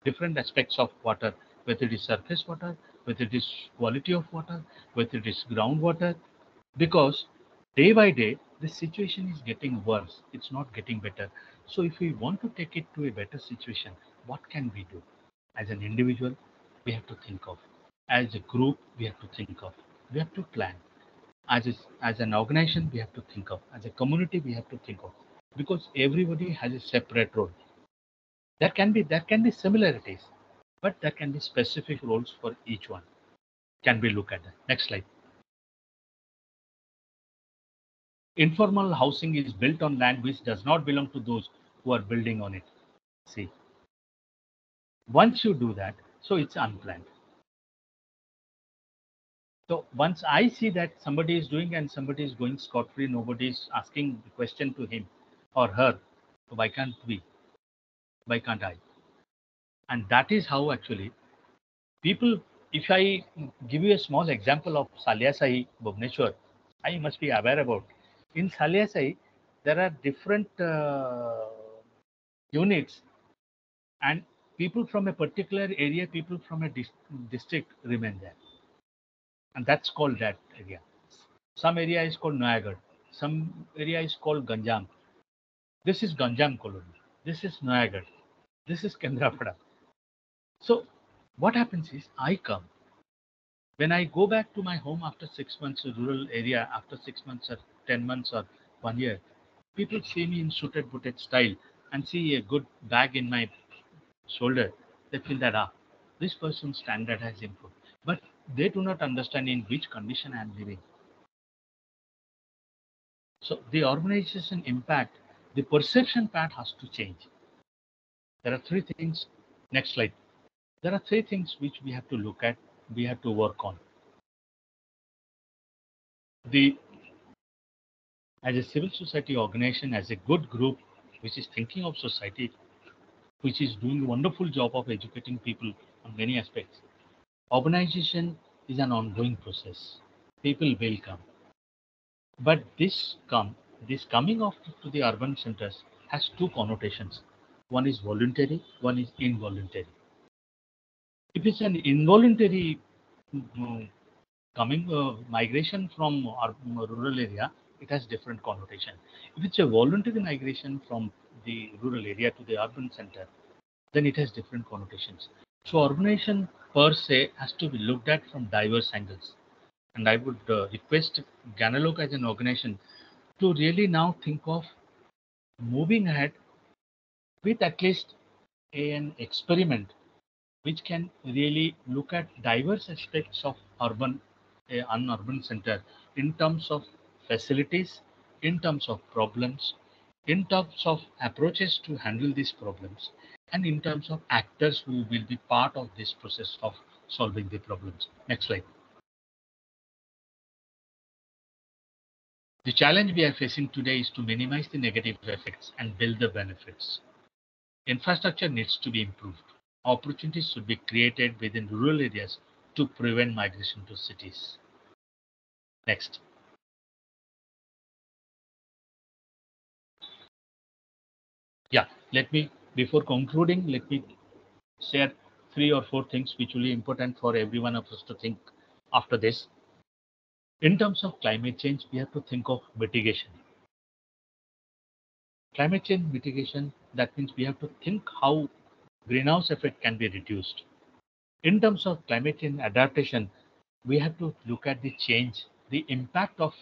different aspects of water, whether it is surface water, whether it is quality of water, whether it is groundwater, because day by day the situation is getting worse. It's not getting better. So if we want to take it to a better situation, what can we do? As an individual, we have to think of. As a group, we have to think of. We have to plan. As an organization, we have to think of. As a community, we have to think of. Because everybody has a separate role. There can be similarities, but there can be specific roles for each one. Can we look at that? Next slide. Informal housing is built on land which does not belong to those who are building on it. See, once you do that, so it's unplanned. So once I see that somebody is doing and somebody is going scot-free, nobody is asking the question to him or her, why can't we? Why can't I? And that is how actually people, if I give you a small example of Saliasai, Bhubaneswar, I must be aware about. In Saliasai, there are different units, and people from a particular area, people from a district remain there. And that's called that area. Some area is called Noyagarh. Some area is called Ganjam. This is Ganjam colony. This is Noyagarh. This is Kendrapada. So what happens is I come. When I go back to my home after 6 months, rural area, after 6 months or 10 months or 1 year, people see me in suited booted style and see a good bag in my shoulder. They feel that, this person's standard has improved. But they do not understand in which condition I am living. So the urbanization impact, the perception part has to change. There are three things. Next slide. There are three things which we have to look at, we have to work on. As a civil society organization, as a good group which is thinking of society, which is doing a wonderful job of educating people on many aspects. Urbanization is an ongoing process. People will come. But this coming of to the urban centers has two connotations. One is voluntary, one is involuntary. If it's an involuntary migration from rural area, it has different connotation. If it's a voluntary migration from the rural area to the urban center, then it has different connotations. So urbanization per se has to be looked at from diverse angles. And I would request Gyanalok as an organization to really now think of moving ahead with at least an experiment which can really look at diverse aspects of an urban center in terms of facilities, in terms of problems, in terms of approaches to handle these problems, and in terms of actors who will be part of this process of solving the problems. Next slide. The challenge we are facing today is to minimize the negative effects and build the benefits. Infrastructure needs to be improved. Opportunities should be created within rural areas to prevent migration to cities. Next. Yeah, before concluding, let me share 3 or 4 things which will be important for every one of us to think after this. In terms of climate change, we have to think of mitigation. Climate change mitigation, that means we have to think how greenhouse effect can be reduced. In terms of climate change adaptation, we have to look at the change, the impact of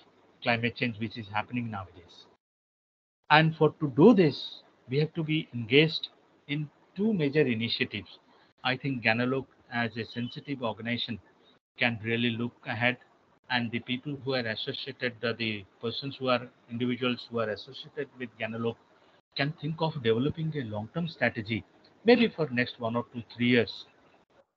climate change which is happening nowadays. And to do this, we have to be engaged in 2 major initiatives. I think Gyanalok as a sensitive organization can really look ahead, and the people who are associated, the persons who are individuals who are associated with Gyanalok can think of developing a long-term strategy, maybe for next 1 or 2, 3 years,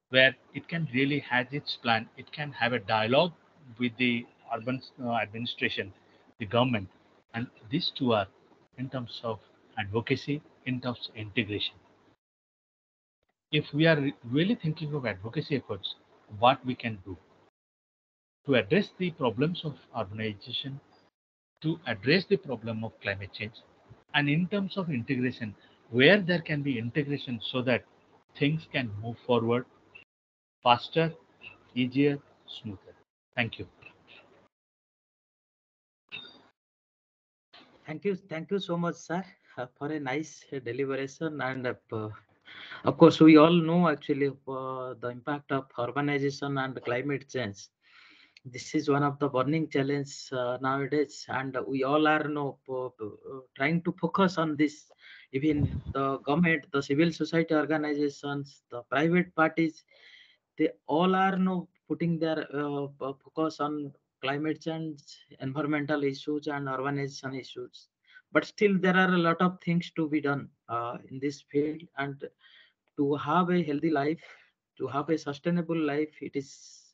where it can really have its plan. It can have a dialogue with the urban administration, the government, and these two are in terms of advocacy, in terms of integration. If we are really thinking of advocacy efforts, what we can do to address the problems of urbanization, to address the problem of climate change, and in terms of integration, where there can be integration so that things can move forward faster, easier, smoother. Thank you. Thank you so much, sir, for a nice deliberation. And of course, we all know actually the impact of urbanization and climate change. This is one of the burning challenges nowadays, and we all are trying to focus on this. Even the government, the civil society organizations, the private parties, they all are putting their focus on climate change, environmental issues, and urbanization issues. But still, there are a lot of things to be done in this field, and to have a healthy life, to have a sustainable life, it is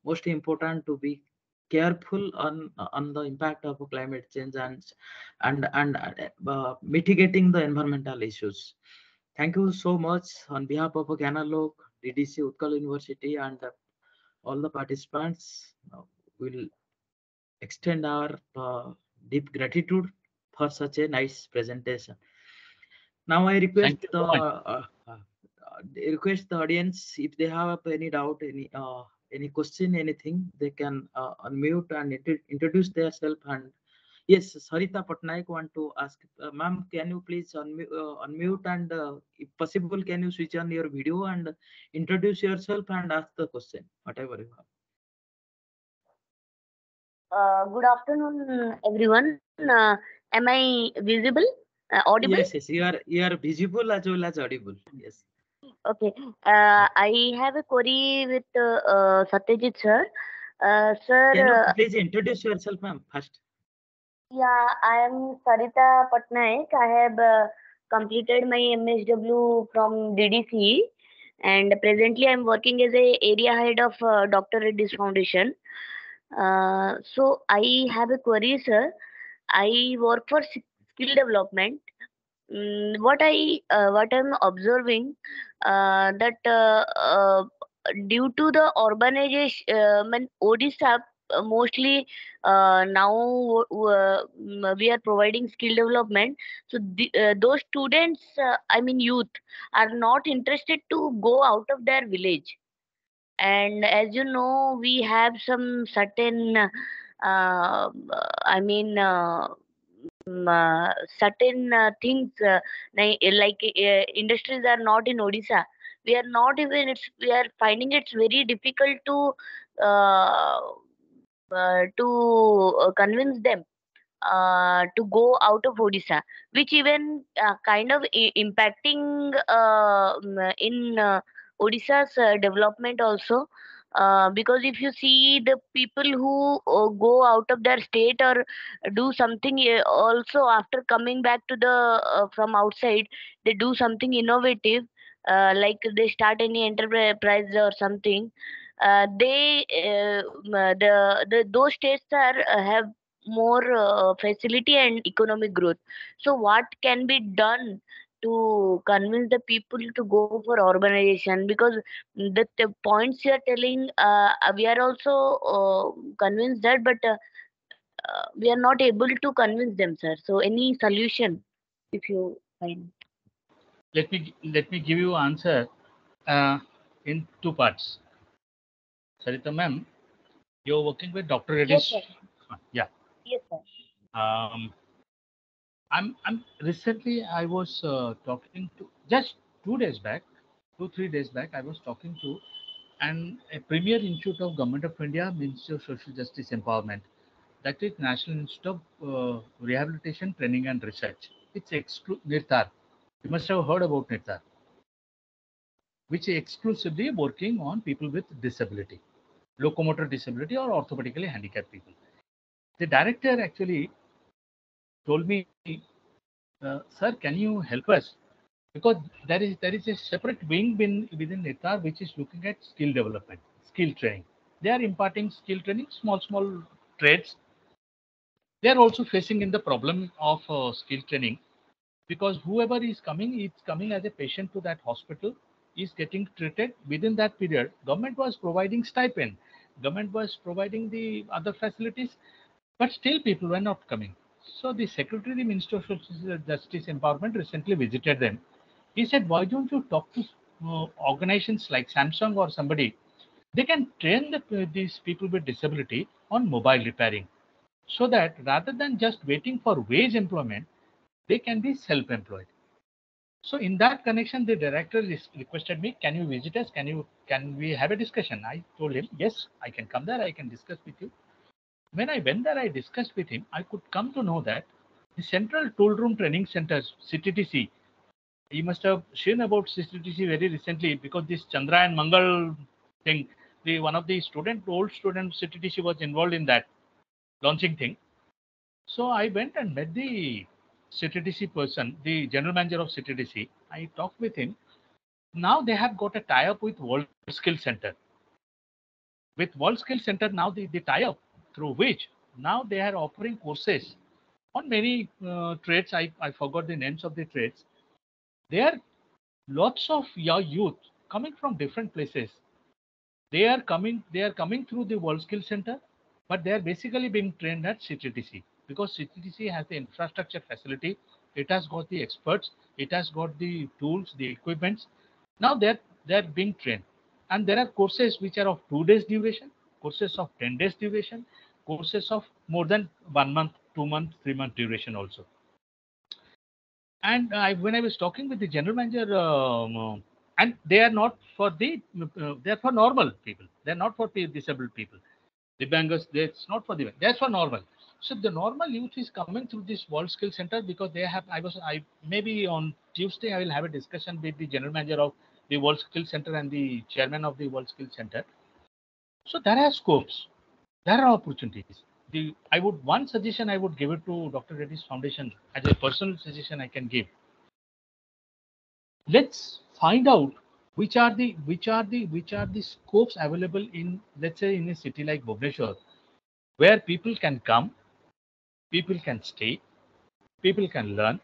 most important to be careful on the impact of climate change and mitigating the environmental issues. Thank you so much on behalf of Gyanalok, DDC, Utkal University, and all the participants. Will extend our deep gratitude for such a nice presentation. Now I request the audience, if they have any doubt, any question, anything, they can unmute and introduce themselves. And yes, Sarita Patnaik want to ask, ma'am, can you please unmute and if possible, can you switch on your video and introduce yourself and ask the question, whatever you have. Good afternoon, everyone. Am I visible, audible? Yes, you are visible as well as audible. Yes. Okay. I have a query with Satyajit sir. Sir, Can you please introduce yourself, ma'am, first? yeah, I am Sarita Patnaik. I have completed my MSW from DDCE, and presently I am working as a area head of Dr. Reddy's Foundation. So I have a query, sir. I work for skill development. What I'm observing, that due to the urbanization, Odisha mostly now we are providing skill development. So those students, I mean youth, are not interested to go out of their village. And as you know, we have some certain, I mean. Certain things, like industries are not in Odisha. We are not even. We are finding it's very difficult uh, to convince them to go out of Odisha, which even kind of impacting in Odisha's development also. Because if you see the people who go out of their state or do something, also after coming back to the from outside, they do something innovative, like they start any enterprise or something. The those states are have more facility and economic growth. So what can be done to convince the people to go for urbanization? Because the points you are telling, we are also convinced that, but we are not able to convince them, sir. So any solution, if you find? Let me give you answer in two parts. Sarita ma'am, you're working with Dr. Yes, Reddy's. sir. Yeah. Yes, sir. Um, I'm recently I was talking to just 2 days back, 2 3 days back. I was talking to and a premier institute of Government of India, Ministry of Social Justice Empowerment. That is National Institute of Rehabilitation, Training and Research. It's NIRTAR. You must have heard about NIRTAR, which is exclusively working on people with disability, locomotor disability or orthopedically handicapped people. The director actually told me, sir, can you help us? Because there is a separate wing within NITAR which is looking at skill development, skill training. They are imparting skill training, small trades. They are also facing in the problem of skill training because whoever is coming as a patient to that hospital is getting treated within that period. Government was providing stipend, government was providing the other facilities, but still people were not coming. So the secretary, the Minister of Social Justice Empowerment, recently visited them. He said, why don't you talk to organizations like Samsung or somebody? They can train these people with disability on mobile repairing so that rather than just waiting for wage employment, they can be self-employed. So in that connection, the director requested me, can you visit us? Can we have a discussion? I told him, yes, I can come there. I can discuss with you. When I went there, I discussed with him. I could come to know that the Central Tool Room Training Center, CTTC, you must have seen about CTTC very recently because this Chandra and Mangal thing, one of the old student CTTC was involved in that launching thing. So I went and met the CTTC person, the general manager of CTTC. I talked with him. Now they have got a tie-up with World Skill Center. With World Skill Center, now the tie-up through which now they are offering courses on many trades. I forgot the names of the trades. There are lots of your youth coming from different places. They are coming through the World Skill Center, but they are basically being trained at CTTC because CTTC has the infrastructure facility. It has got the experts. It has got the tools, the equipments. Now they're being trained, and there are courses which are of 2 days duration, courses of 10 days duration, courses of more than 1 month, 2 month, 3 month duration also. And when I was talking with the general manager, and they are not for they are for normal people. They are not for disabled people. The bangers, it's not for the, that's for normal. So the normal youth is coming through this World Skill Center because they have, I maybe on Tuesday, I will have a discussion with the general manager of the World Skills Center and the chairman of the World Skills Center. So there are scopes, there are opportunities. One suggestion I would give it to Dr. Reddy's Foundation as a personal suggestion I can give. Let's find out which are the scopes available in, let's say, in a city like Bhubaneswar, where people can come, people can stay, people can learn,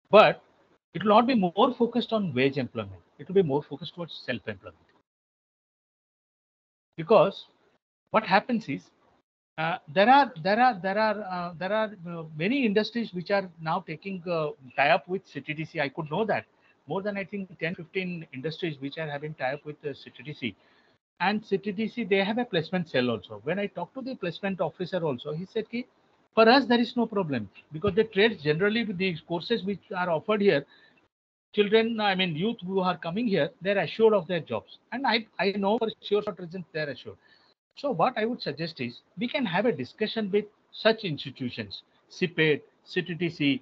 but it will not be more focused on wage employment. It will be more focused towards self-employment. Because what happens is there are many industries which are now taking tie-up with CTDC. I could know that more than I think 10-15 industries which are having tie-up with CTDC. And CTDC, they have a placement cell also. When I talked to the placement officer also, he said, Ki, for us, there is no problem because the trades generally with the courses which are offered here, children, I mean, youth who are coming here, they're assured of their jobs. And I know for sure reasons they're assured. So what I would suggest is we can have a discussion with such institutions, CPED, CTTC,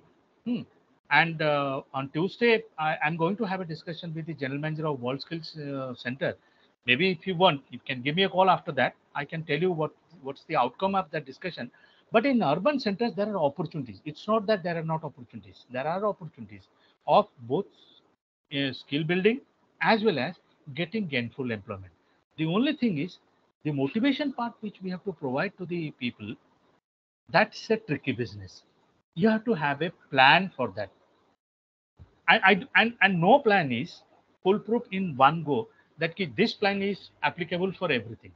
and on Tuesday, I'm going to have a discussion with the General Manager of World Skills Center. Maybe if you want, you can give me a call after that. I can tell you what's the outcome of that discussion. But in urban centers, there are opportunities. It's not that there are not opportunities. There are opportunities of both skill building as well as getting gainful employment. The only thing is the motivation part which we have to provide to the people, that's a tricky business. You have to have a plan for that. And no plan is foolproof in one go, that this plan is applicable for everything.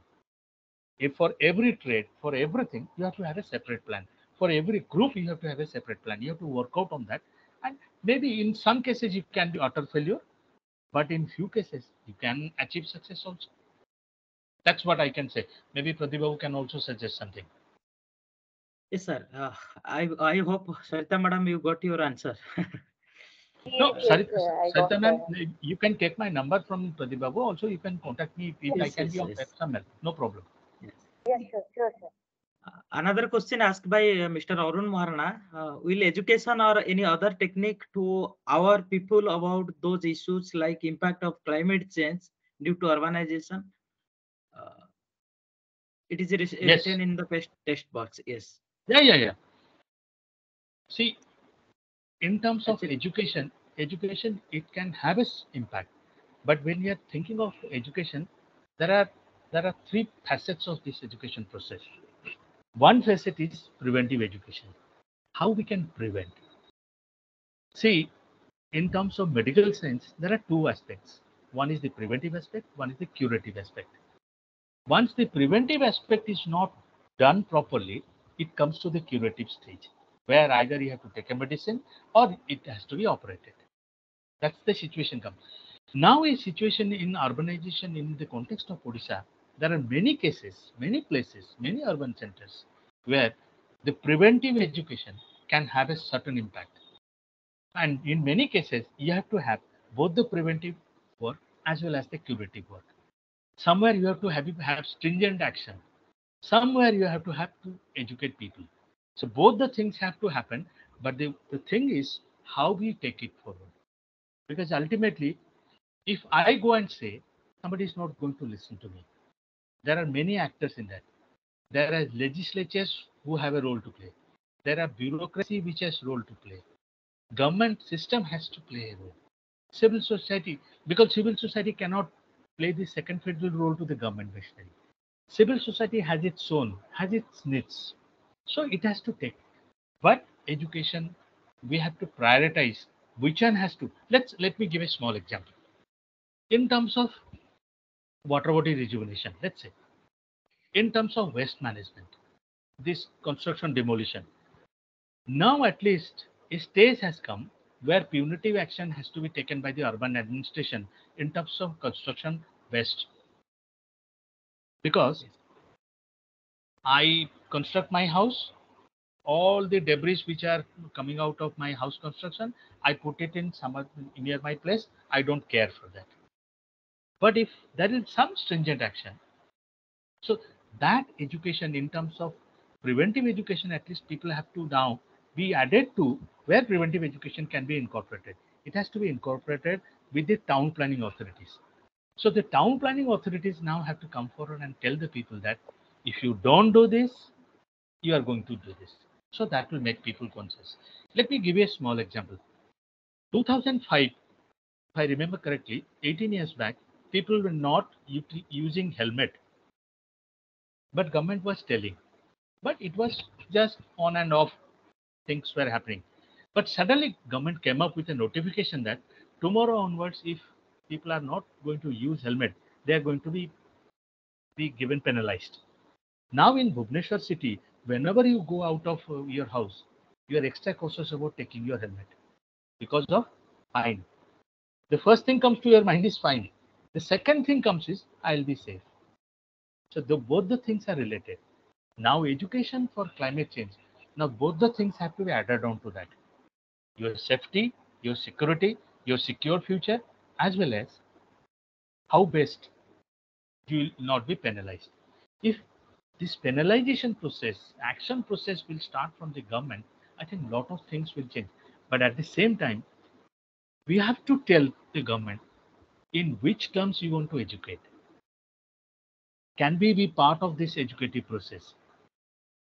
If for every trade, for everything, you have to have a separate plan. For every group, you have to have a separate plan. You have to work out on that. And maybe in some cases, you can be utter failure, but in few cases, you can achieve success also. That's what I can say. Maybe Pratibha can also suggest something. Yes, sir. I hope, Sarita madam, you got your answer. No, Yes, I got Sarita ma'am, that. you can take my number from Pratibha. Also, you can contact me if I Yes, can yes, be on yes. somewhere. No problem. Yes. Yes, sure, sir. Another question asked by Mr. Arun Maharana, will education or any other technique to our people about those issues like impact of climate change due to urbanization? Uh, it is Yes. written in the text box. Yes. Yeah. See, in terms of Actually, education, it can have its impact. But when we are thinking of education, there are three facets of this education process. One facet is preventive education. How we can prevent. See, in terms of medical science, there are two aspects. One is the preventive aspect, one is the curative aspect. Once the preventive aspect is not done properly, it comes to the curative stage, where either you have to take a medicine or it has to be operated. That's the situation comes. Now a situation in urbanization in the context of Odisha, there are many cases, many places, many urban centers where the preventive education can have a certain impact. And in many cases, you have to have both the preventive work as well as the curative work. Somewhere you have to have stringent action. Somewhere you have to educate people. So both the things have to happen. But the thing is how we take it forward. Because ultimately, if I go and say, somebody is not going to listen to me. There are many actors in that. There are legislatures who have a role to play. There are bureaucracy which has role to play. Government system has to play a role. Civil society, because civil society cannot play the second fiddle role to the government machinery. Civil society has its own, has its needs. So it has to take. But education, we have to prioritize which one has to. Let me give a small example. In terms of water body rejuvenation, let's say, in terms of waste management, this construction demolition, now at least a stage has come where punitive action has to be taken by the urban administration in terms of construction waste. Because I construct my house, all the debris which are coming out of my house construction, I put it in some near my place. I don't care for that. But if there is some stringent action, so that education in terms of preventive education, at least people have to now be added to where preventive education can be incorporated. It has to be incorporated with the town planning authorities. So the town planning authorities now have to come forward and tell the people that if you don't do this, you are going to do this. So that will make people conscious. Let me give you a small example. 2005, if I remember correctly, 18 years back, people were not using helmet, but government was telling. But it was just on and off things were happening. But suddenly government came up with a notification that tomorrow onwards, if people are not going to use helmet, they are going to be given penalized. Now in Bhubaneswar city, whenever you go out of your house, you are extra cautious about taking your helmet because of fine. The first thing comes to your mind is fine. The second thing comes is I'll be safe. So both the things are related. Now education for climate change. Now both the things have to be added on to that. Your safety, your security, your secure future, as well as how best you will not be penalized. If this penalization process, action process will start from the government, I think a lot of things will change. But at the same time, we have to tell the government in which terms you want to educate. Can we be part of this educative process?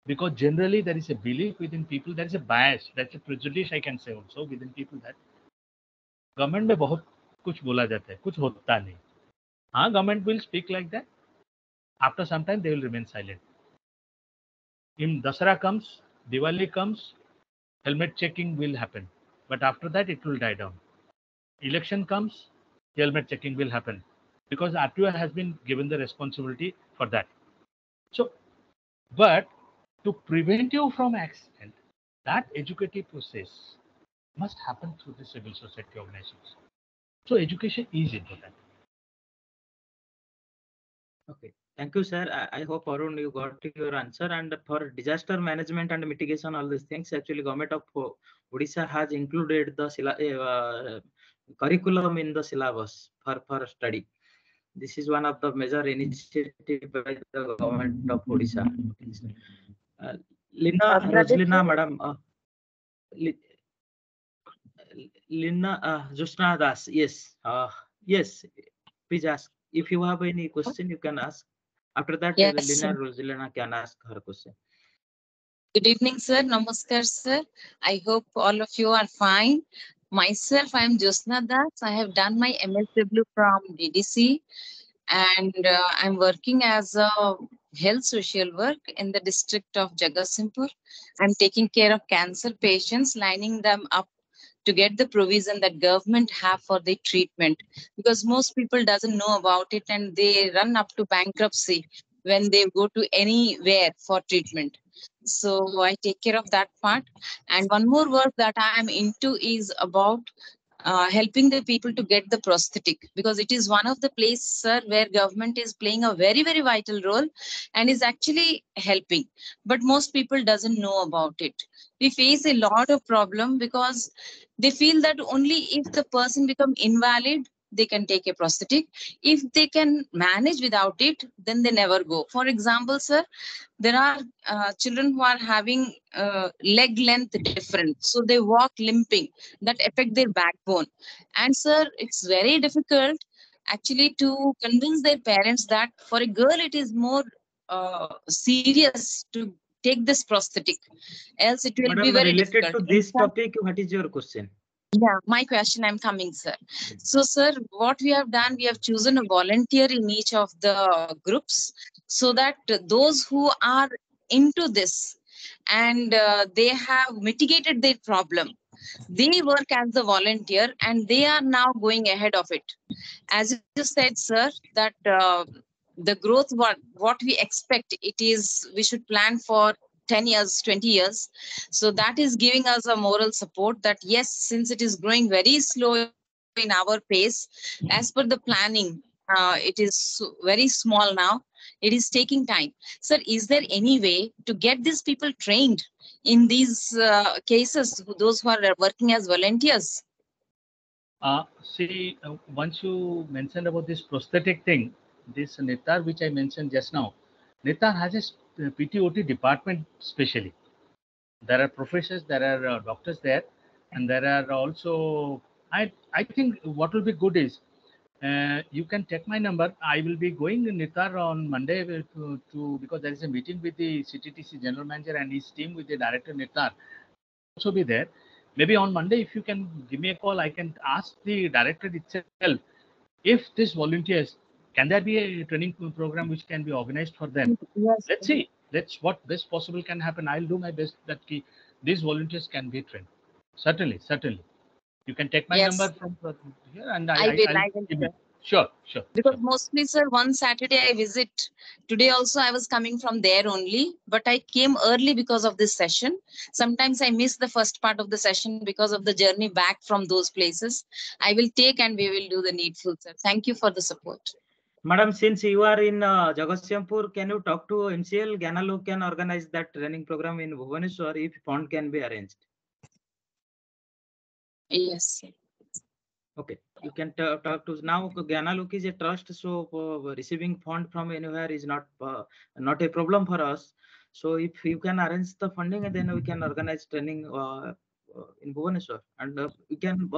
Because generally there is a belief within people, there is a bias, that's a prejudice I can say also within people that government में बहुत कुछ बोला जाता है, कुछ होता नहीं. हाँ, government will speak like that. After some time they will remain silent. In Dasara comes, Diwali comes, helmet checking will happen. But after that it will die down. Election comes, helmet checking will happen. Because RTO has been given the responsibility for that. So, but to prevent you from accident, that educative process must happen through the civil society organizations. So education is into that. Okay, thank you, sir. I hope Arun you got your answer. And for disaster management and mitigation, all these things, actually, government of Odisha has included the curriculum in the syllabus for study. This is one of the major initiative by the government of Odisha. Lina Brother, Rosalina, sir? madam. Lina Josna Das. Yes. Yes. Please ask. If you have any question, you can ask. After that, Yes, Lina sir. Rosalina can ask her question. Good evening, sir. Namaskar, sir. I hope all of you are fine. Myself, I am Josna Das. I have done my MSW from DDCE and I'm working as a health social work in the district of Jagatsinghpur. I'm taking care of cancer patients, lining them up to get the provision that government have for the treatment, because most people doesn't know about it and they run up to bankruptcy when they go to anywhere for treatment. So I take care of that part. And one more work that I am into is about helping the people to get the prosthetic, because it is one of the places, sir, where government is playing a very very vital role and is actually helping, but most people doesn't know about it. We face a lot of problem because they feel that only if the person become invalid they can take a prosthetic. If they can manage without it, then they never go. For example, sir, there are children who are having leg length different, so they walk limping, that affect their backbone. And sir, it's very difficult actually to convince their parents that for a girl it is more serious to take this prosthetic, else it will be Madam, very related difficult. to In this fact, topic, what is your question? yeah, my question, I'm coming, sir. So, sir, what we have done, we have chosen a volunteer in each of the groups so that those who are into this and they have mitigated their problem, they work as the volunteer and they are now going ahead of it. As you said, sir, that the growth what we expect, it is we should plan for 10 years, 20 years. So that is giving us a moral support that yes, since it is growing very slow in our pace, as per the planning, it is very small now. It is taking time. Sir, is there any way to get these people trained in these cases, those who are working as volunteers? See, once you mentioned about this prosthetic thing, this Netar which I mentioned just now, Netar has a PTOT department specially. There are professors, there are doctors there, and there are also, I think what will be good is You can take my number. I will be going in Nitar on Monday because there is a meeting with the CTTC general manager and his team with the director Nitar. Also be there. Maybe on Monday, if you can give me a call, I can ask the director itself if this volunteers, can there be a training program which can be organized for them? Yes. Let's see. Let's what best possible can happen. I'll do my best that these volunteers can be trained. Certainly, certainly. You can take my Yes. number from here, and I will, give sir. it. Sure, sure. Because Sure. mostly, sir, one Saturday I visit. Today also I was coming from there only, but I came early because of this session. Sometimes I miss the first part of the session because of the journey back from those places. I will take and we will do the needful, sir. Thank you for the support. Madam, since you are in Jagatsinghpur, can you talk to MCL? Gyanalok can organize that training program in Bhubaneswar if fund can be arranged. Yes, sir. Okay, you can talk to now. Gyanalok is a trust, so receiving fund from anywhere is not a problem for us. So if you can arrange the funding, and then we can organize training in Bhubaneswar, and we can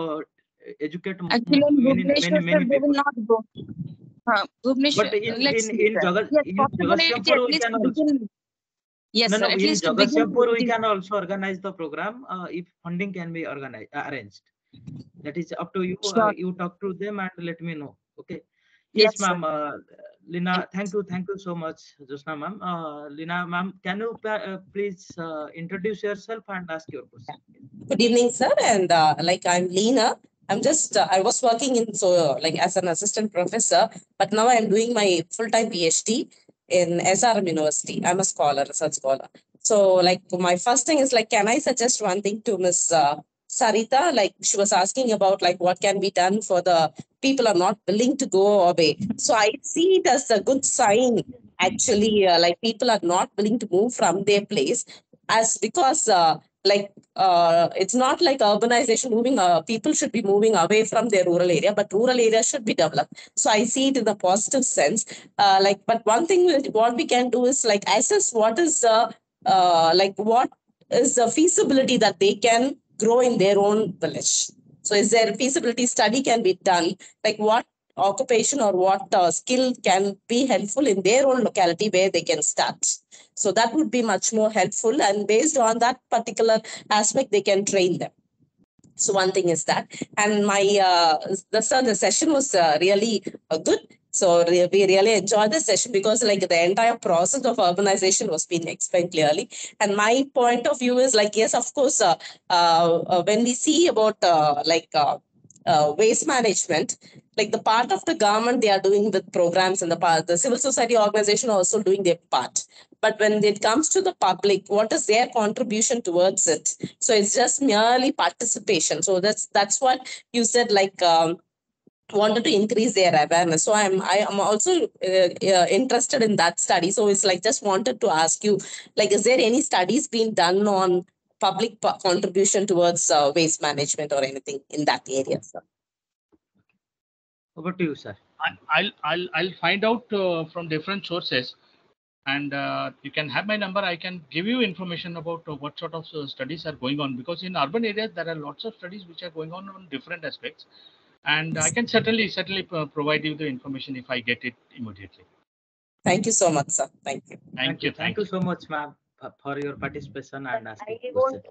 educate Actually, in many Bhubaneswar, sir, they people. will not go. Bhubaneswar, But in let's see, sir. Yes, possibility Jagatsinghpur at we least can to also. begin. Yes, No, sir. no. At In least to begin. Jagatsinghpur we can also organize the program if funding can be arranged. That is up to you. Sure. You talk to them and let me know. Okay. Yes, Yes, sir. ma'am. Lina, thank you so much, Josna ma'am. Lina ma'am, can you please introduce yourself and ask your question? Good evening, sir. And like I'm Leena. I'm just I was working in like as an assistant professor, but now I'm doing my full-time PhD in SRM University. I'm a scholar, research scholar. So like my first thing is like, can I suggest one thing to Miss Sarita? Like she was asking about like what can be done for the people are not willing to go away. So I see it as a good sign. Actually, like people are not willing to move from their place, as because like it's not like urbanization moving, people should be moving away from their rural area, but rural areas should be developed. So I see it in the positive sense. Like, but one thing what we can do is like assess what is like what is the feasibility that they can grow in their own village. So is there a feasibility study can be done, like what occupation or what skill can be helpful in their own locality where they can start. So that would be much more helpful, and based on that particular aspect, they can train them. So one thing is that, and my the session was really good. So we really enjoyed the session because like the entire process of urbanization was being explained clearly. And my point of view is like, yes, of course, when we see about waste management, like the part of the government they are doing with programs, and the civil society organization are also doing their part. But when it comes to the public, what is their contribution towards it? So it's just merely participation. So that's what you said, like wanted to increase their awareness. So I am also interested in that study. So it's like just wanted to ask you, like, is there any studies being done on public contribution towards waste management or anything in that area, sir? Over to you, sir. I'll find out from different sources, and you can have my number. I can give you information about what sort of studies are going on, because in urban areas there are lots of studies which are going on different aspects, and I can certainly provide you the information if I get it immediately. Thank you so much, sir. Thank you. Thank you so much, ma'am, for your participation and asking question.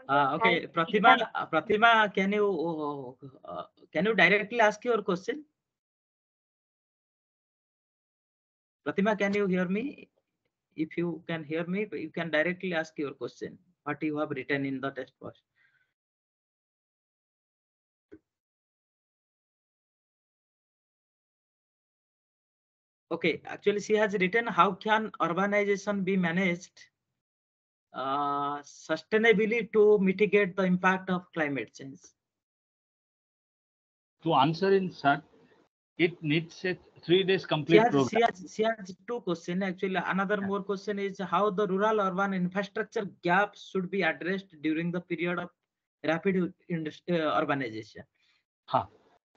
Okay, Pratima, can you directly ask your question? Pratima, can you hear me? If you can hear me, you can directly ask your question, what you have written in the test box. Okay, actually she has written, how can urbanization be managed sustainably to mitigate the impact of climate change? To answer in short, it needs a 3 days complete program. She has two questions actually. Another more question is how the rural urban infrastructure gap should be addressed during the period of rapid urbanization.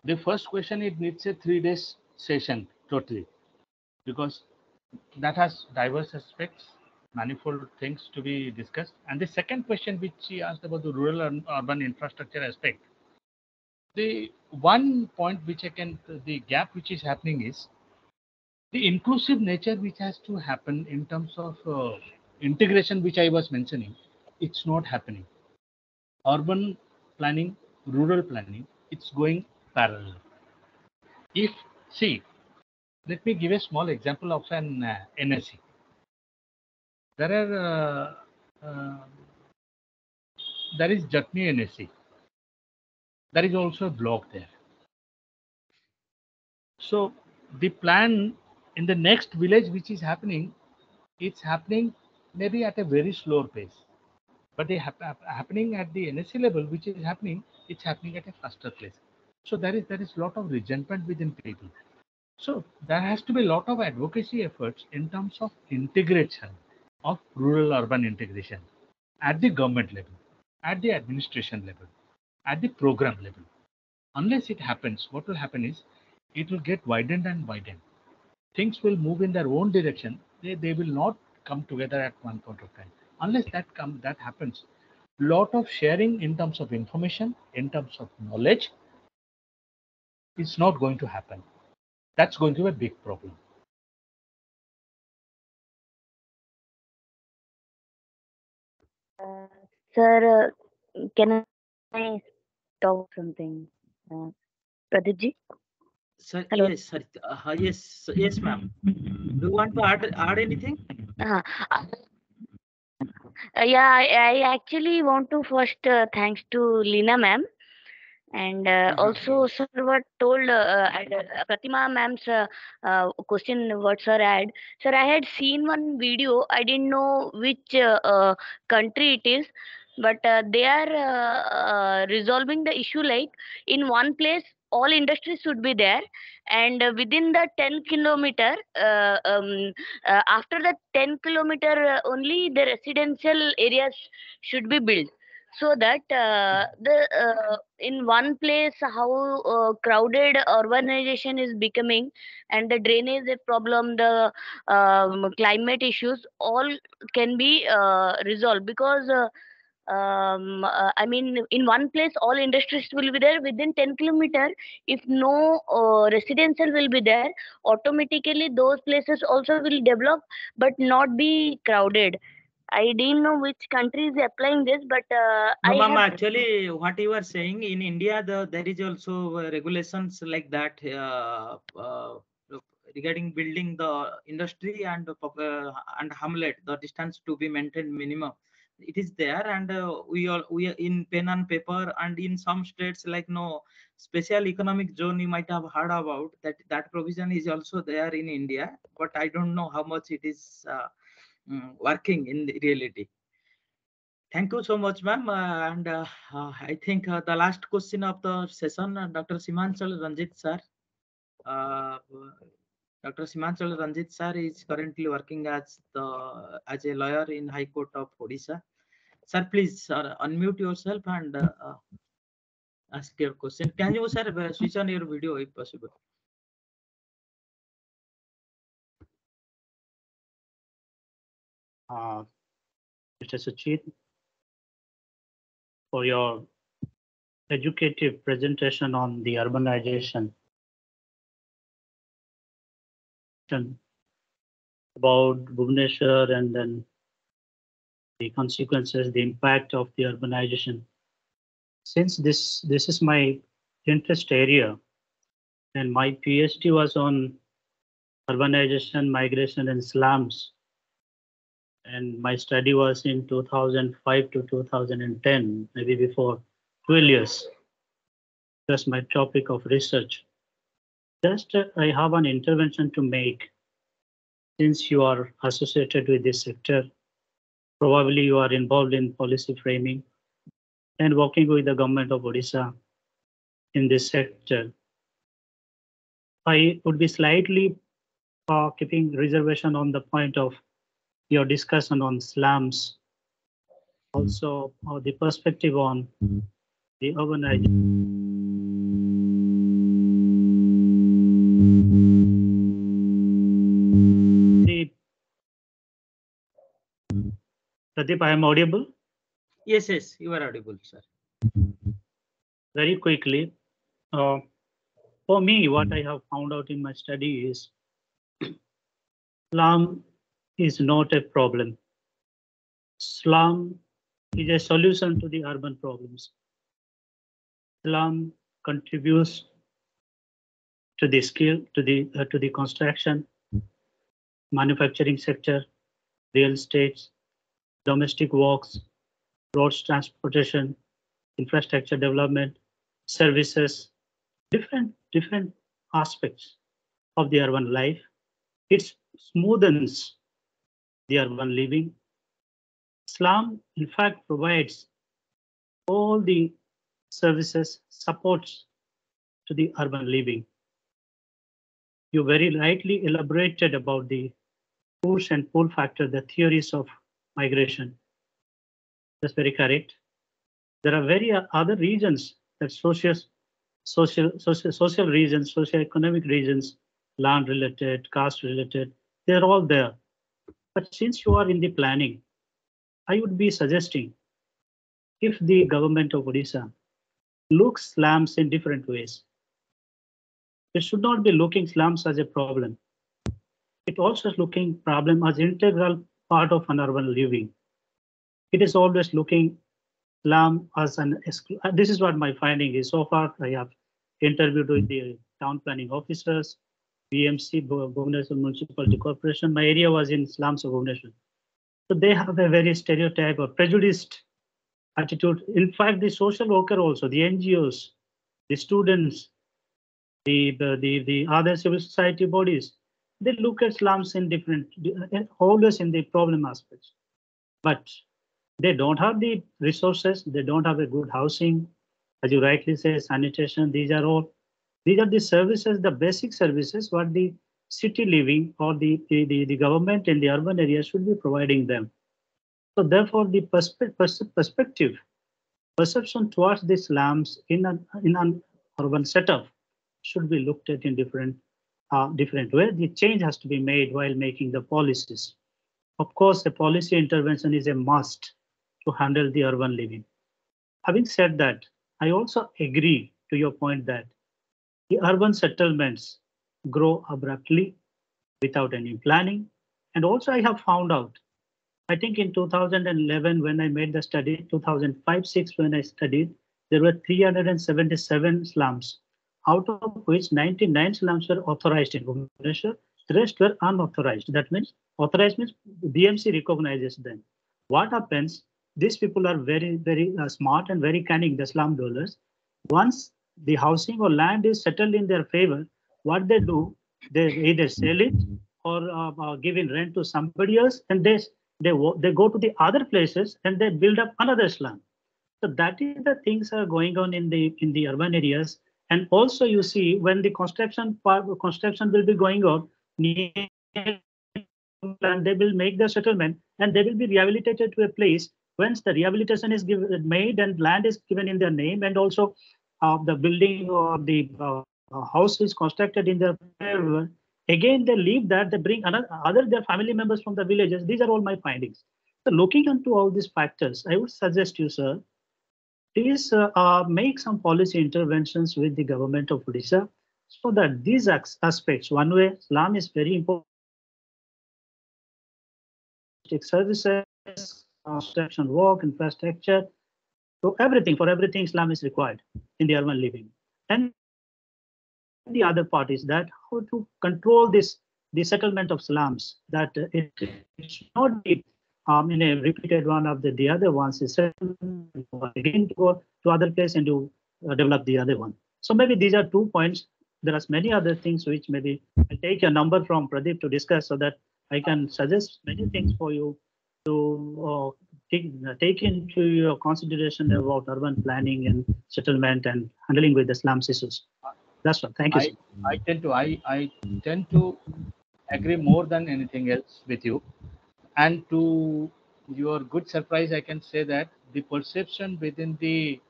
The first question, it needs a 3 days session totally, because that has diverse aspects, manifold things to be discussed. And the second question which she asked about the rural and urban infrastructure aspect, The one point which the gap which is happening is the inclusive nature which has to happen in terms of integration, which I was mentioning. It's not happening. Urban planning, rural planning, it's going parallel. If, see, let me give a small example of an NSE. There is Jatni NSE. There is also a block there. So the plan in the next village which is happening, it's happening maybe at a very slow pace. But they happening at the NSE level, which is happening, it's happening at a faster pace. So there is a lot of resentment within people. So there has to be a lot of advocacy efforts in terms of integration of rural-urban integration at the government level, at the administration level, at the program level. Unless it happens, what will happen is it will get widened and widened. Things will move in their own direction. They will not come together at one point of time. Unless that happens, lot of sharing in terms of information, in terms of knowledge, is not going to happen. That's going to be a big problem. Sir, can I talk something? Pradeep ji? Sir, Hello. yes, sir. Yes, ma'am. Do you want to add anything? Uh, yeah, I actually want to first thanks to Lina ma'am. And also, sir, what told Pratima ma'am's question, what sir had. Sir, I had seen one video. I didn't know which country it is, but they are resolving the issue like in one place, all industries should be there, and within the 10 kilometer, after the 10 kilometer, only the residential areas should be built so that in one place how crowded urbanization is becoming and the drainage problem, the climate issues all can be resolved because I mean in one place all industries will be there within 10 kilometer. If no residential will be there, automatically those places also will develop but not be crowded. I didn't know which country is applying this, but No, I ma'am, have. actually, what you are saying in India, there is also regulations like that regarding building the industry and hamlet, the distance to be maintained minimum. It is there, and we are in pen and paper, and in some states like no special economic zone you might have heard about that provision is also there in India, but I don't know how much it is working in the reality. Thank you so much, ma'am. I think the last question of the session, Dr. Simanchal Ranjit sir. Dr. Simanchal Ranjit sir is currently working as a lawyer in High Court of Odisha. Sir, please unmute yourself and ask your question. Can you, sir, switch on your video if possible? Mr. Suchit, for your educative presentation on the urbanization about Bhubaneswar and then the consequences, the impact of the urbanization. Since this is my interest area, and my PhD was on urbanization, migration, and slums, and my study was in 2005 to 2010, maybe before 12 years. That's my topic of research. Just I have an intervention to make. Since you are associated with this sector, probably you are involved in policy framing and working with the government of Odisha in this sector. I would be slightly keeping reservation on the point of your discussion on slums, also the perspective on the urbanization. Pradeep, I am audible? Yes, you are audible, sir. Very quickly, For me, what I have found out in my study is slum is not a problem. Slum is a solution to the urban problems. Slum contributes to the skill, to the construction, manufacturing sector, real estate, domestic works, roads transportation, infrastructure development, services, different aspects of the urban life. It smoothens the urban living. Slum, in fact, provides all the services, supports to the urban living. You very rightly elaborated about the push and pull factor, the theories of migration. That's very correct. There are other reasons that social reasons, socio-economic reasons, land related, caste related, they're all there. But since you are in the planning, I would be suggesting if the government of Odisha looks slums in different ways, it should not be looking slums as a problem. It also is looking problem as integral part of an urban living. It is always looking slum as an this is what my finding is. So far, I have interviewed with the town planning officers, BMC, Bhubaneswar Municipality Corporation. My area was in slums of Bhubaneswar. So they have a very stereotype or prejudiced attitude. In fact, the social worker also, the NGOs, the students, the other civil society bodies, they look at slums in different, always in the problem aspects. But they don't have the resources, they don't have a good housing, as you rightly say, sanitation, these are the services, the basic services what the city living or the government in the urban areas should be providing them. So therefore, the perception towards the slums in an urban setup should be looked at in different way. The change has to be made while making the policies. Of course, a policy intervention is a must to handle the urban living. Having said that, I also agree to your point that the urban settlements grow abruptly without any planning. And also I have found out, I think in 2011 when I made the study, 2005-6 when I studied, there were 377 slums, out of which 99 slums were authorized in Bhubaneswar, the rest were unauthorized. That means authorized means BMC recognizes them. What happens? These people are very smart and very cunning, the slum dwellers. Once the housing or land is settled in their favor, what they do, they either sell it or give in rent to somebody else, and they go to the other places and they build up another slum. So that is the things are going on in the urban areas. And also you see when the construction will be going on, and they will make the settlement and they will be rehabilitated to a place. Once the rehabilitation is made and land is given in their name, and also the building or the house is constructed in their favor, again they leave that, they bring other their family members from the villages. These are all my findings. So looking into all these factors, I would suggest you, sir, please make some policy interventions with the government of Odisha so that these aspects, one way, slum is very important. Services, construction work, infrastructure, so for everything, Islam is required in the urban living. And the other part is that how to control the settlement of slums, that it should not be in a repeated one of the other ones is again to go to other place and to develop the other one. So maybe these are 2 points. There are many other things which maybe I'll take a number from Pradeep to discuss so that I can suggest many things for you to take into your consideration about urban planning and settlement and handling with the slums issues. That's what. Thank you. Sir. I tend to agree more than anything else with you. And to your good surprise, I can say that the perception within the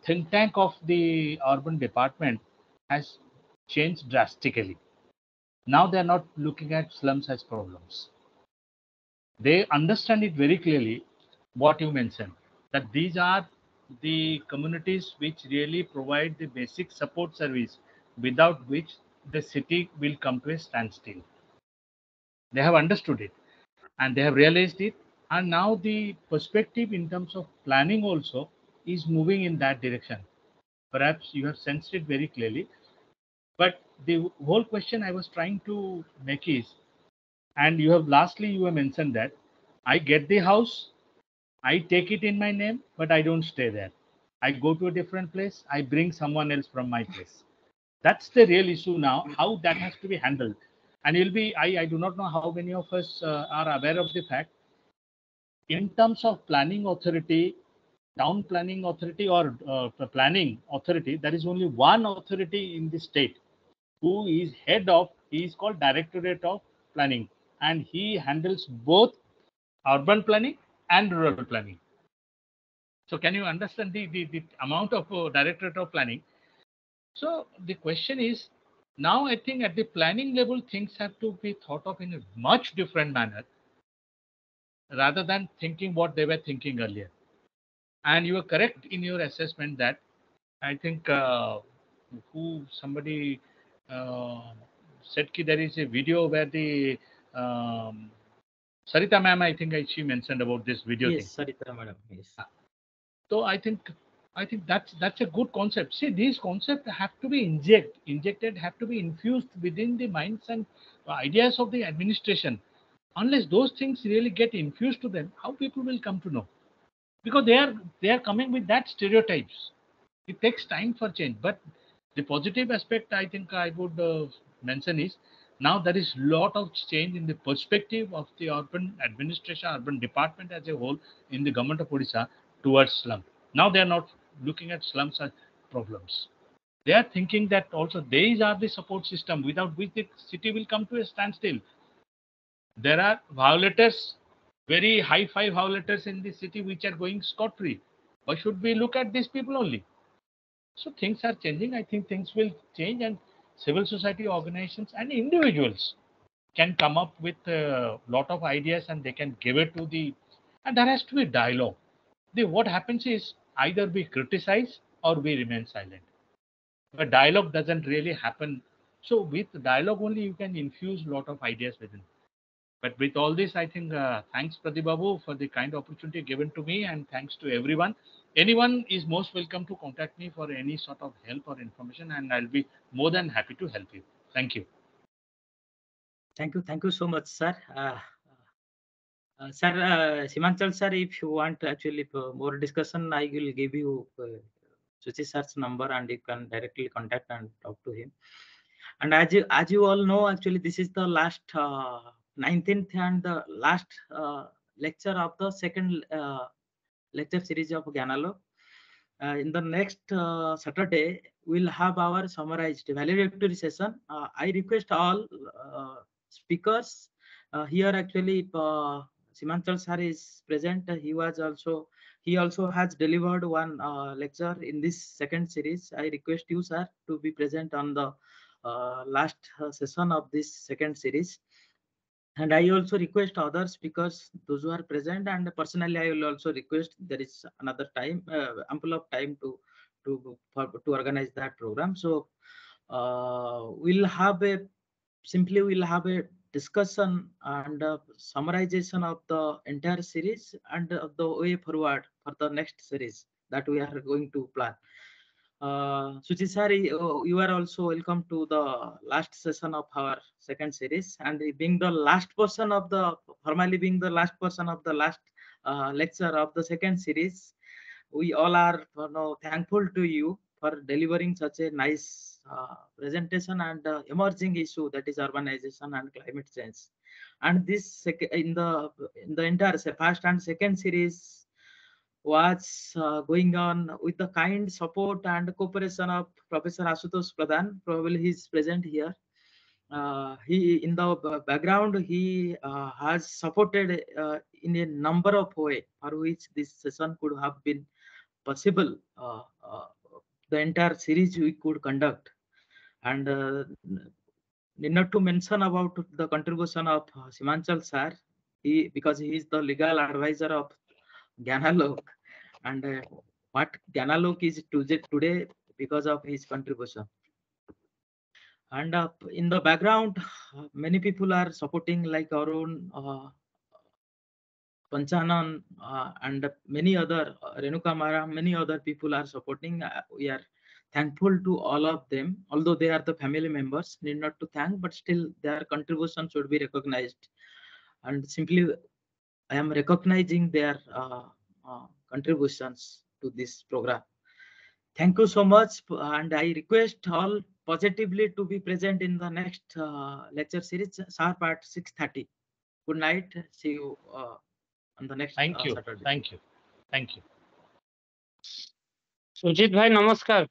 think tank of the urban department has changed drastically. Now they are not looking at slums as problems. They understand it very clearly, what you mentioned, that these are the communities which really provide the basic support service, without which the city will come to a standstill. They have understood it and they have realized it. And now the perspective in terms of planning also is moving in that direction. Perhaps you have sensed it very clearly. But the whole question I was trying to make is, and you have lastly, you have mentioned that I get the house, I take it in my name, but I don't stay there. I go to a different place, I bring someone else from my place. That's the real issue now, how that has to be handled. And you'll be, I do not know how many of us are aware of the fact, in terms of planning authority, town planning authority or planning authority, there is only one authority in the state who is head of, he is called Directorate of Planning, and he handles both urban planning and rural planning. So can you understand the amount of Directorate of Planning? So the question is, now I think at the planning level, things have to be thought of in a much different manner rather than thinking what they were thinking earlier. And you are correct in your assessment that I think somebody said that there is a video where the Sarita ma'am, I think she mentioned about this video Yes, thing. Sarita madam. Yes. So I think that's a good concept. See, these concepts have to be injected, have to be infused within the minds and ideas of the administration. Unless those things really get infused to them, how people will come to know? Because they are coming with that stereotypes. It takes time for change, but the positive aspect I think I would mention is now there is lot of change in the perspective of the urban administration, urban department as a whole in the government of Odisha towards slum. Now they are not looking at slums as problems. They are thinking that also these are the support system without which the city will come to a standstill. There are violators, very high-fi violators in the city which are going scot-free. Why should we look at these people only? So things are changing. I think things will change, and civil society organizations and individuals can come up with a lot of ideas and they can give it to the, and there has to be dialogue. What happens is either we criticize or we remain silent. But dialogue doesn't really happen. So with dialogue only you can infuse a lot of ideas within. But with all this, I think thanks Pratibhabu for the kind opportunity given to me, and thanks to everyone. Anyone is most welcome to contact me for any sort of help or information, and I'll be more than happy to help you. Thank you. Thank you so much, sir. Sir, Simanchal sir, if you want actually more discussion, I will give you Suchit sir's number and you can directly contact and talk to him. And as you all know, actually this is the last 19th and the last lecture of the second lecture series of Gyanalok. In the next Saturday, we'll have our summarized valedictory session. I request all speakers here actually Simanchal sir is present. He also has delivered one lecture in this second series. I request you, sir, to be present on the last session of this second series. And I also request other speakers, those who are present, and personally, I will also request there is another time, ample of time to organize that program. So we'll have a discussion and summarization of the entire series and the way forward for the next series that we are going to plan. Suchit sir, you are also welcome to the last session of our second series, and being the last person of the formally being the last person of the last lecture of the second series, we all are thankful to you for delivering such a nice presentation and emerging issue, that is urbanization and climate change. And this in the entire first and second series was going on with the kind support and cooperation of Professor Asutosh Pradhan. Probably he is present here. He in the background he has supported in a number of ways for which this session could have been possible. The entire series we could conduct, and not to mention about the contribution of Simanchal sir, because he is the legal advisor of Gyanalok, and what Gyanalok is today because of his contribution. And in the background, many people are supporting, like Arun, Panchanan, and many other, Renuka Mara, many other people are supporting. We are thankful to all of them, although they are the family members, need not to thank, but still their contribution should be recognized. And simply, I am recognizing their contributions to this program. Thank you so much, and I request all positively to be present in the next lecture series, sharp at 6:30. Good night. See you on the next Thank you. Saturday. Thank you. Thank you. सुचित भाई नमस्कार।